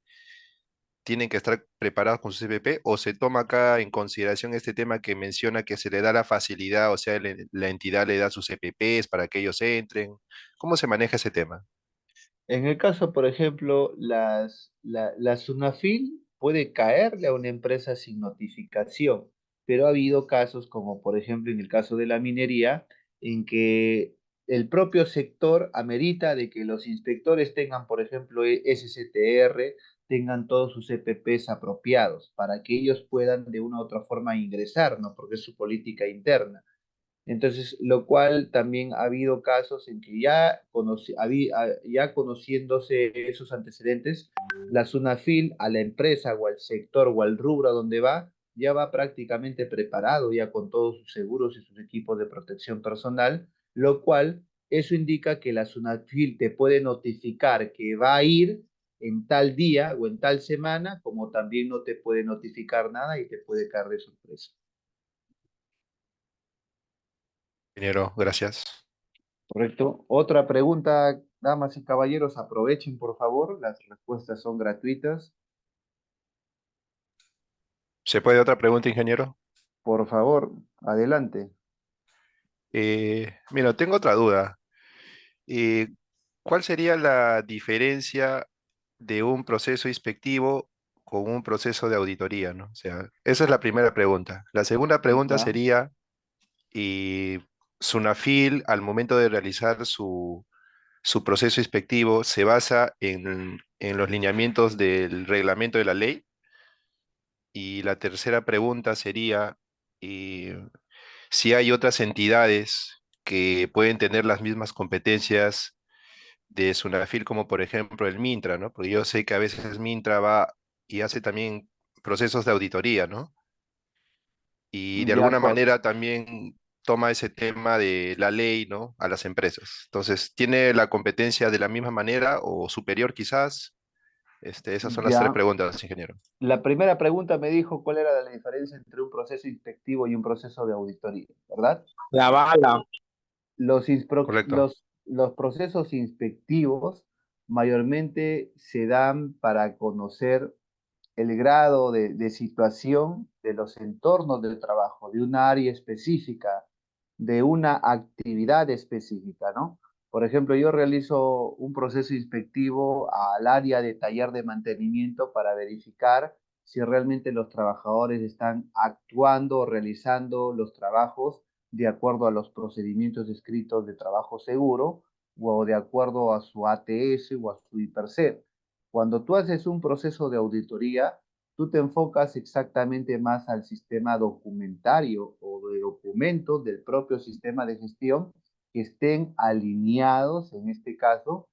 tienen que estar preparados con su EPP o se toma acá en consideración este tema que menciona que se le da la facilidad, o sea, la entidad le da sus EPPs para que ellos entren. ¿Cómo se maneja ese tema? En el caso, por ejemplo, la Sunafil puede caerle a una empresa sin notificación, pero ha habido casos como, por ejemplo, en el caso de la minería, en que el propio sector amerita de que los inspectores tengan, por ejemplo, SCTR, tengan todos sus EPPs apropiados para que ellos puedan de una u otra forma ingresar, ¿no? Porque es su política interna. Entonces, lo cual también ha habido casos en que ya conociéndose esos antecedentes, la SUNAFIL a la empresa o al sector o al rubro a donde va, ya va prácticamente preparado ya con todos sus seguros y sus equipos de protección personal, lo cual eso indica que la SUNAFIL te puede notificar que va a ir en tal día o en tal semana, como también no te puede notificar nada y te puede caer de sorpresa. Ingeniero, gracias. Correcto. Otra pregunta, damas y caballeros, aprovechen por favor, las respuestas son gratuitas. ¿Se puede otra pregunta, ingeniero? Por favor, adelante. Mira, tengo otra duda. Eh, ¿Cuál sería la diferencia de un proceso inspectivo con un proceso de auditoría, ¿no? O sea, esa es la primera pregunta. La segunda pregunta Ya. sería, Sunafil, al momento de realizar su proceso inspectivo, ¿se basa en los lineamientos del reglamento de la ley? Y la tercera pregunta sería, si hay otras entidades que pueden tener las mismas competencias de Sunafil, como por ejemplo el Mintra, ¿no? Porque yo sé que a veces Mintra va y hace también procesos de auditoría, ¿no? Y de Ya, alguna manera también toma ese tema de la ley, ¿no? A las empresas. Entonces, ¿tiene la competencia de la misma manera o superior quizás? Esas son las tres ya. preguntas, ingeniero. La primera pregunta me dijo cuál era la diferencia entre un proceso inspectivo y un proceso de auditoría, ¿verdad? La bala. Correcto. Los procesos inspectivos mayormente se dan para conocer el grado de situación de los entornos del trabajo, de una área específica, de una actividad específica, ¿no? Por ejemplo, yo realizo un proceso inspectivo al área de taller de mantenimiento para verificar si realmente los trabajadores están actuando o realizando los trabajos de acuerdo a los procedimientos escritos de trabajo seguro o de acuerdo a su ATS o a su IPERSER. Cuando tú haces un proceso de auditoría, tú te enfocas exactamente más al sistema documentario o de documentos del propio sistema de gestión que estén alineados, en este caso,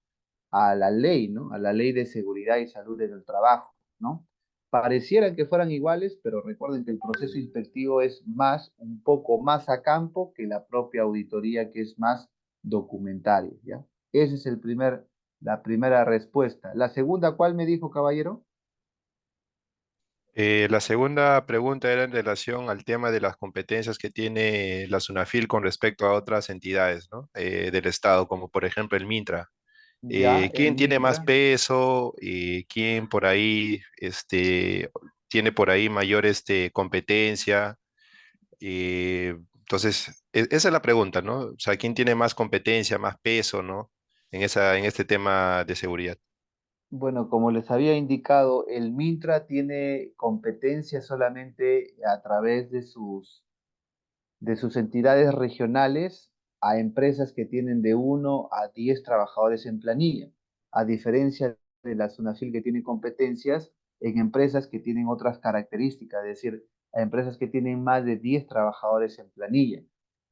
a la ley, ¿no? A la ley de seguridad y salud en el trabajo, ¿no? Parecieran que fueran iguales, pero recuerden que el proceso inspectivo es más, un poco más a campo que la propia auditoría, que es más documentaria, ¿ya? Esa es la primera respuesta. La segunda, ¿cuál me dijo, caballero? La segunda pregunta era en relación al tema de las competencias que tiene la SUNAFIL con respecto a otras entidades, ¿no? Del Estado, como por ejemplo el Mintra. Ya, el ¿Quién tiene más MINTRA. peso? ¿Quién por ahí tiene por ahí mayor competencia? Entonces, esa es la pregunta, ¿no? O sea, ¿quién tiene más competencia, más peso, ¿no? En este tema de seguridad. Bueno, como les había indicado, el MINTRA tiene competencia solamente a través de sus entidades regionales a empresas que tienen de 1 a 10 trabajadores en planilla, a diferencia de la SUNAFIL, que tiene competencias en empresas que tienen otras características, es decir, a empresas que tienen más de 10 trabajadores en planilla.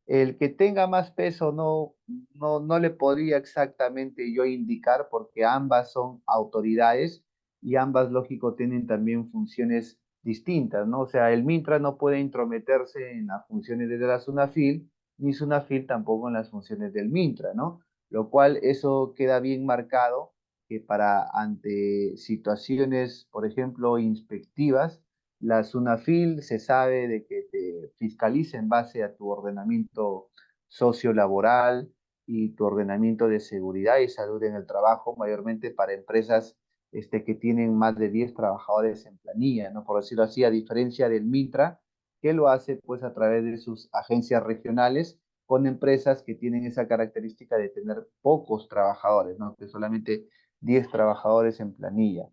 El que tenga más peso no le podría exactamente yo indicar, porque ambas son autoridades y ambas, lógico, tienen también funciones distintas, ¿no? O sea, el MINTRA no puede intrometerse en las funciones de la SUNAFIL, ni SUNAFIL tampoco en las funciones del MINTRA, ¿no? Lo cual eso queda bien marcado, que ante situaciones, por ejemplo, inspectivas, la SUNAFIL se sabe de que te fiscaliza en base a tu ordenamiento sociolaboral y tu ordenamiento de seguridad y salud en el trabajo, mayormente para empresas que tienen más de 10 trabajadores en planilla, ¿no? Por decirlo así, a diferencia del MINTRA, que lo hace pues a través de sus agencias regionales con empresas que tienen esa característica de tener pocos trabajadores, ¿no? Que solamente 10 trabajadores en planilla.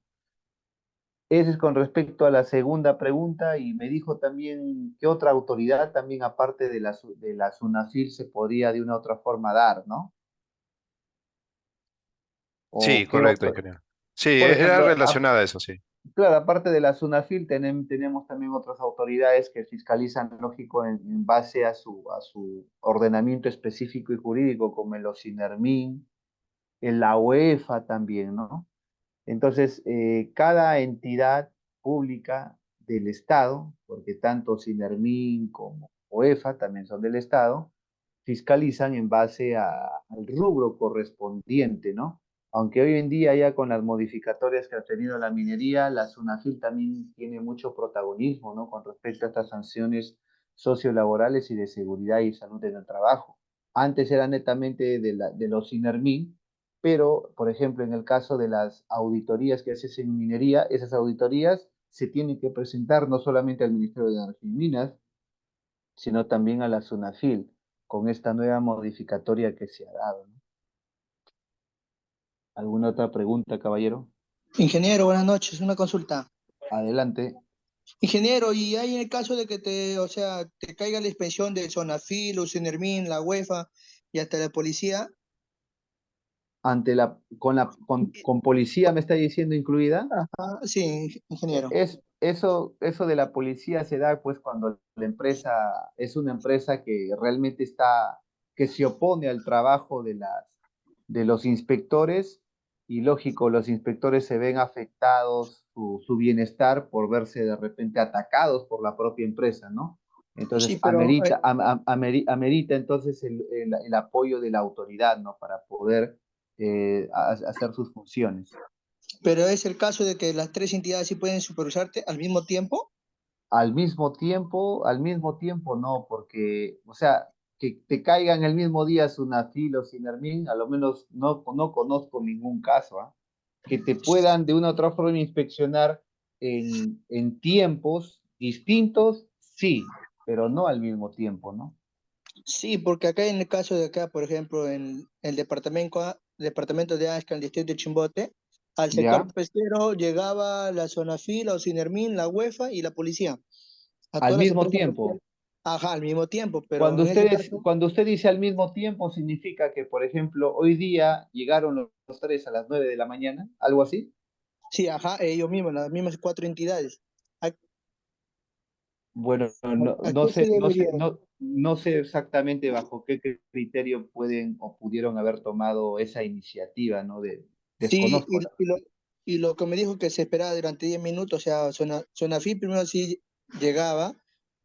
Ese es con respecto a la segunda pregunta, y me dijo también qué otra autoridad también aparte de de la SUNAFIL se podría de una u otra forma dar, ¿no? O Sí, qué correcto, otro. ingeniero. Sí, Por era ejemplo, relacionada a eso, sí. claro, aparte de la SUNAFIL tenemos también otras autoridades que fiscalizan, lógico, en base a su ordenamiento específico y jurídico, como el OSINERMIN, en la UEFA también, ¿no? Entonces, cada entidad pública del Estado, porque tanto SINERMIN como OEFA también son del Estado, fiscalizan en base al rubro correspondiente, ¿no? Aunque hoy en día ya con las modificatorias que ha tenido la minería, la SUNAFIL también tiene mucho protagonismo, ¿no? Con respecto a estas sanciones sociolaborales y de seguridad y salud en el trabajo. Antes era netamente de los SINERMIN, pero, por ejemplo, en el caso de las auditorías que haces en minería, esas auditorías se tienen que presentar no solamente al Ministerio de Energía y Minas, sino también a la SUNAFIL, con esta nueva modificatoria que se ha dado, ¿no? ¿Alguna otra pregunta, caballero? Ingeniero, buenas noches. Una consulta. Adelante. Ingeniero, ¿y hay en el caso de que o sea, te caiga la inspección de Sonafil, Usenermin, la UEFA y hasta la policía? Con policía me está diciendo incluida. Ajá, sí, ingeniero. Eso de la policía se da pues cuando la empresa es una empresa que realmente que se opone al trabajo de los inspectores, y lógico, los inspectores se ven afectados su bienestar por verse de repente atacados por la propia empresa, ¿no? Entonces Sí, pero amerita entonces el apoyo de la autoridad, ¿no? Para poder hacer sus funciones. pero es el caso de que las tres entidades sí pueden supervisarte al mismo tiempo. Al mismo tiempo no, porque, o sea, que te caigan el mismo día SUNAFIL o SINERMIN, a lo menos no conozco ningún caso, ¿ah? Que te puedan de una u otra forma inspeccionar en tiempos distintos, sí, pero no al mismo tiempo, ¿no? Sí, porque acá en el caso de acá, por ejemplo, en el departamento de Axca, en el distrito de Chimbote, al sector ¿Ya? pesquero llegaba la Zonafil, la Ocinermin, la UEFA y la policía. A Al todas las mismo empresas pesqueras. tiempo. Ajá, al mismo tiempo, pero en ese caso, Cuando usted dice al mismo tiempo, significa que, por ejemplo, hoy día llegaron los tres a las 9 de la mañana, algo así. sí, ajá, ellos mismos, las mismas cuatro entidades. Bueno, Aquí sí debería. no sé exactamente bajo qué criterio pueden o pudieron haber tomado esa iniciativa, ¿no? Sí, Desconozco. y lo que me dijo que se esperaba durante 10 minutos, o sea, Sonafil primero sí llegaba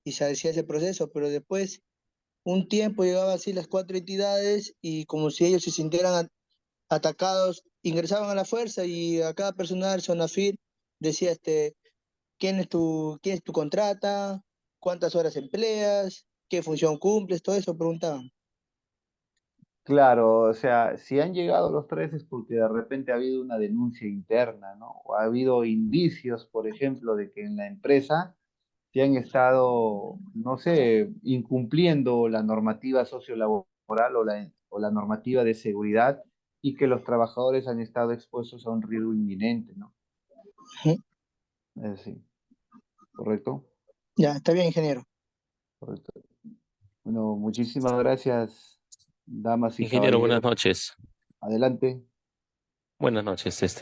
y se hacía ese proceso, pero después un tiempo llegaba así las cuatro entidades y como si ellos se sintieran atacados, ingresaban a la fuerza y a cada personal Sonafil decía, quién es tu contrata, cuántas horas empleas, qué función cumples, todo eso preguntaban. Claro, o sea, si han llegado los tres es porque de repente ha habido una denuncia interna, ¿no? O ha habido indicios, por ejemplo, de que en la empresa se han estado, no sé, incumpliendo la normativa sociolaboral o la normativa de seguridad y que los trabajadores han estado expuestos a un riesgo inminente, ¿no? Ujú. Sí, ¿correcto? Ya, está bien, ingeniero. Correcto. Bueno, muchísimas gracias, damas y Ingeniero, buenas caballeros. noches. Adelante. Buenas noches,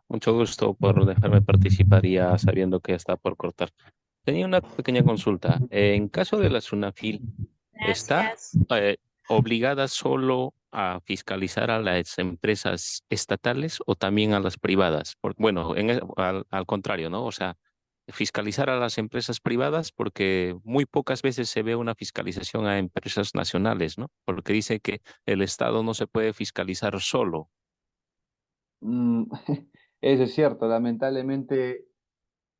mucho gusto por dejarme participar ya sabiendo que está por cortar. Tenía una pequeña consulta. En caso de la SUNAFIL, ¿está obligada solo a fiscalizar a las empresas estatales o también a las privadas? Bueno, al contrario, ¿no? O sea, fiscalizar a las empresas privadas porque muy pocas veces se ve una fiscalización a empresas nacionales, ¿no? Porque dice que el Estado no se puede fiscalizar solo. Mm, eso es cierto, lamentablemente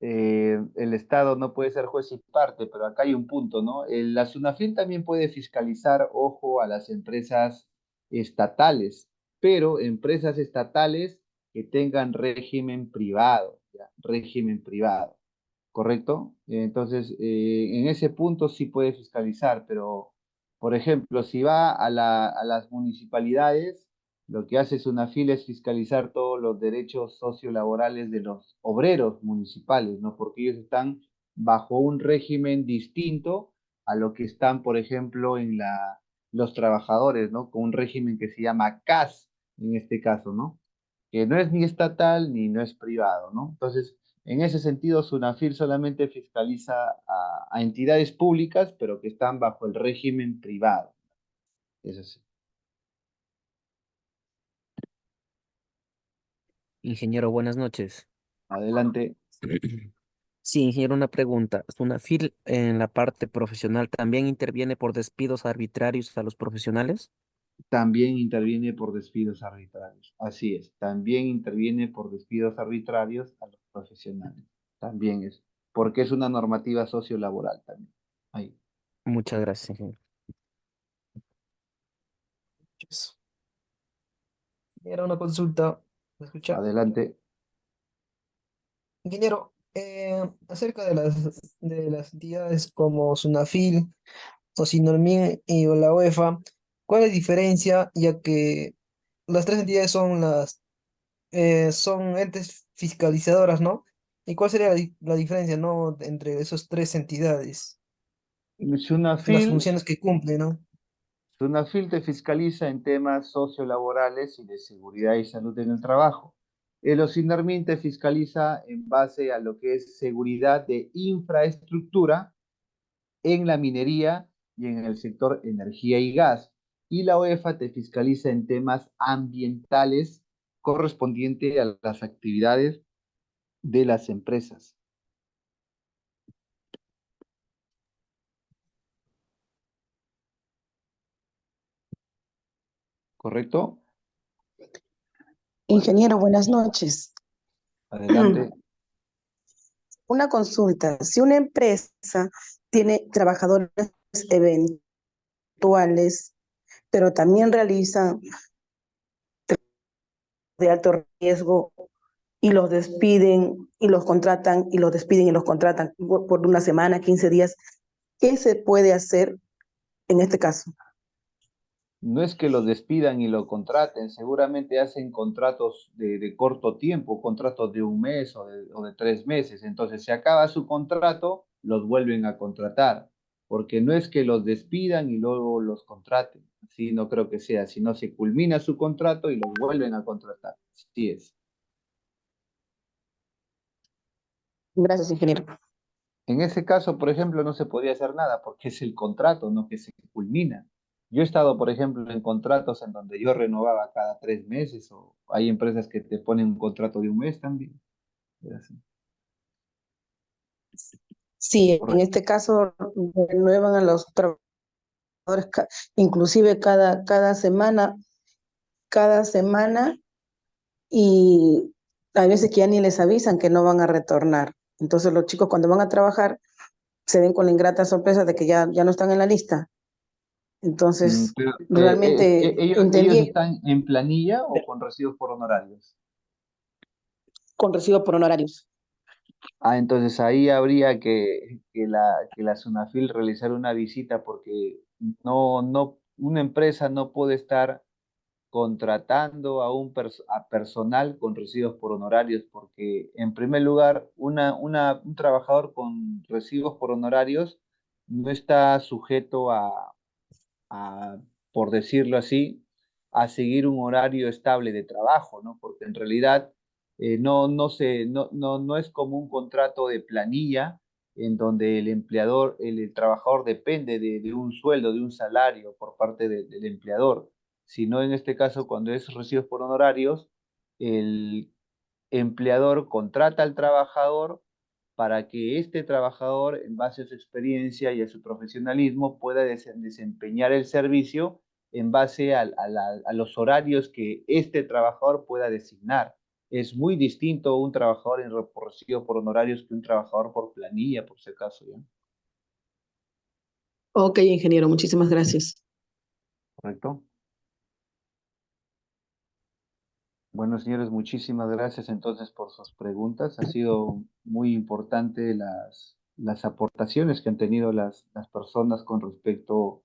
el Estado no puede ser juez y parte, pero acá hay un punto, ¿no? La SUNAFIL también puede fiscalizar, ojo, a las empresas estatales, pero empresas estatales que tengan régimen privado, ¿ya? Régimen privado, ¿correcto? Entonces, en ese punto sí puede fiscalizar, pero, por ejemplo, si va a las municipalidades, lo que hace SUNAFIL es fiscalizar todos los derechos sociolaborales de los obreros municipales, ¿no? Porque ellos están bajo un régimen distinto a lo que están, por ejemplo, los trabajadores, ¿no? Con un régimen que se llama CAS, en este caso, ¿no? Que no es ni estatal ni no es privado, ¿no? Entonces, en ese sentido, SUNAFIL solamente fiscaliza a entidades públicas, pero que están bajo el régimen privado. Eso sí. Ingeniero, buenas noches. Adelante. Sí, ingeniero, una pregunta. ¿SUNAFIL en la parte profesional también interviene por despidos arbitrarios a los profesionales? También interviene por despidos arbitrarios. Así es, también interviene por despidos arbitrarios a los profesionales. También es, porque es una normativa sociolaboral también. Ahí. Muchas gracias, ingeniero. Era una consulta. ¿Me escucha? Adelante. Ingeniero, acerca de las entidades como SUNAFIL, Ocinormin y la UEFA, ¿cuál es la diferencia? Ya que las tres entidades son entes fiscalizadoras, ¿no? ¿Y cuál sería la diferencia, ¿no? entre esas tres entidades? Las SUNAFIL funciones que cumplen, ¿no? SUNAFIL te fiscaliza en temas sociolaborales y de seguridad y salud en el trabajo. El OSINARMIN te fiscaliza en base a lo que es seguridad de infraestructura en la minería y en el sector energía y gas. Y la OEFA te fiscaliza en temas ambientales correspondiente a las actividades de las empresas. ¿Correcto? Ingeniero, buenas noches. Adelante. Una consulta. Si una empresa tiene trabajadores eventuales, pero también realizan de alto riesgo, y los despiden y los contratan y los despiden y los contratan por una semana, 15 días. ¿Qué se puede hacer en este caso? No es que lo despidan y lo contraten, seguramente hacen contratos de corto tiempo, contratos de un mes o de 3 meses. Entonces, se acaba su contrato, los vuelven a contratar, porque no es que los despidan y luego los contraten. Así no creo que sea, sino se culmina su contrato y los vuelven a contratar. Así es. Gracias, ingeniero. En ese caso, por ejemplo, no se podía hacer nada porque es el contrato, no que se culmina. Yo he estado, por ejemplo, en contratos en donde yo renovaba cada 3 meses o hay empresas que te ponen un contrato de un mes también. Es así. Sí, en Correcto. este caso renuevan a los trabajadores inclusive cada semana, y hay veces que ya ni les avisan que no van a retornar. Entonces los chicos cuando van a trabajar se ven con la ingrata sorpresa de que ya no están en la lista. Entonces, Pero, realmente ¿ellos entendí están en planilla o con recibos por honorarios? con recibo por honorarios. Entonces ahí habría que la SUNAFIL realizar una visita porque una empresa no puede estar contratando a personal con recibos por honorarios, porque en primer lugar, un trabajador con recibos por honorarios no está sujeto a, por decirlo así, a seguir un horario estable de trabajo, ¿no? Porque en realidad no es como un contrato de planilla en donde el trabajador depende de un sueldo, de un salario por parte del empleador, sino en este caso cuando es recibos por honorarios, el empleador contrata al trabajador para que este trabajador, en base a su experiencia y a su profesionalismo, pueda desempeñar el servicio en base a los horarios que este trabajador pueda designar. Es muy distinto un trabajador recibido por honorarios que un trabajador por planilla, por si acaso, ¿ya? Ok, ingeniero, muchísimas gracias. ¿Correcto? Bueno, señores, muchísimas gracias entonces por sus preguntas. Ha sido muy importante las aportaciones que han tenido las personas con respecto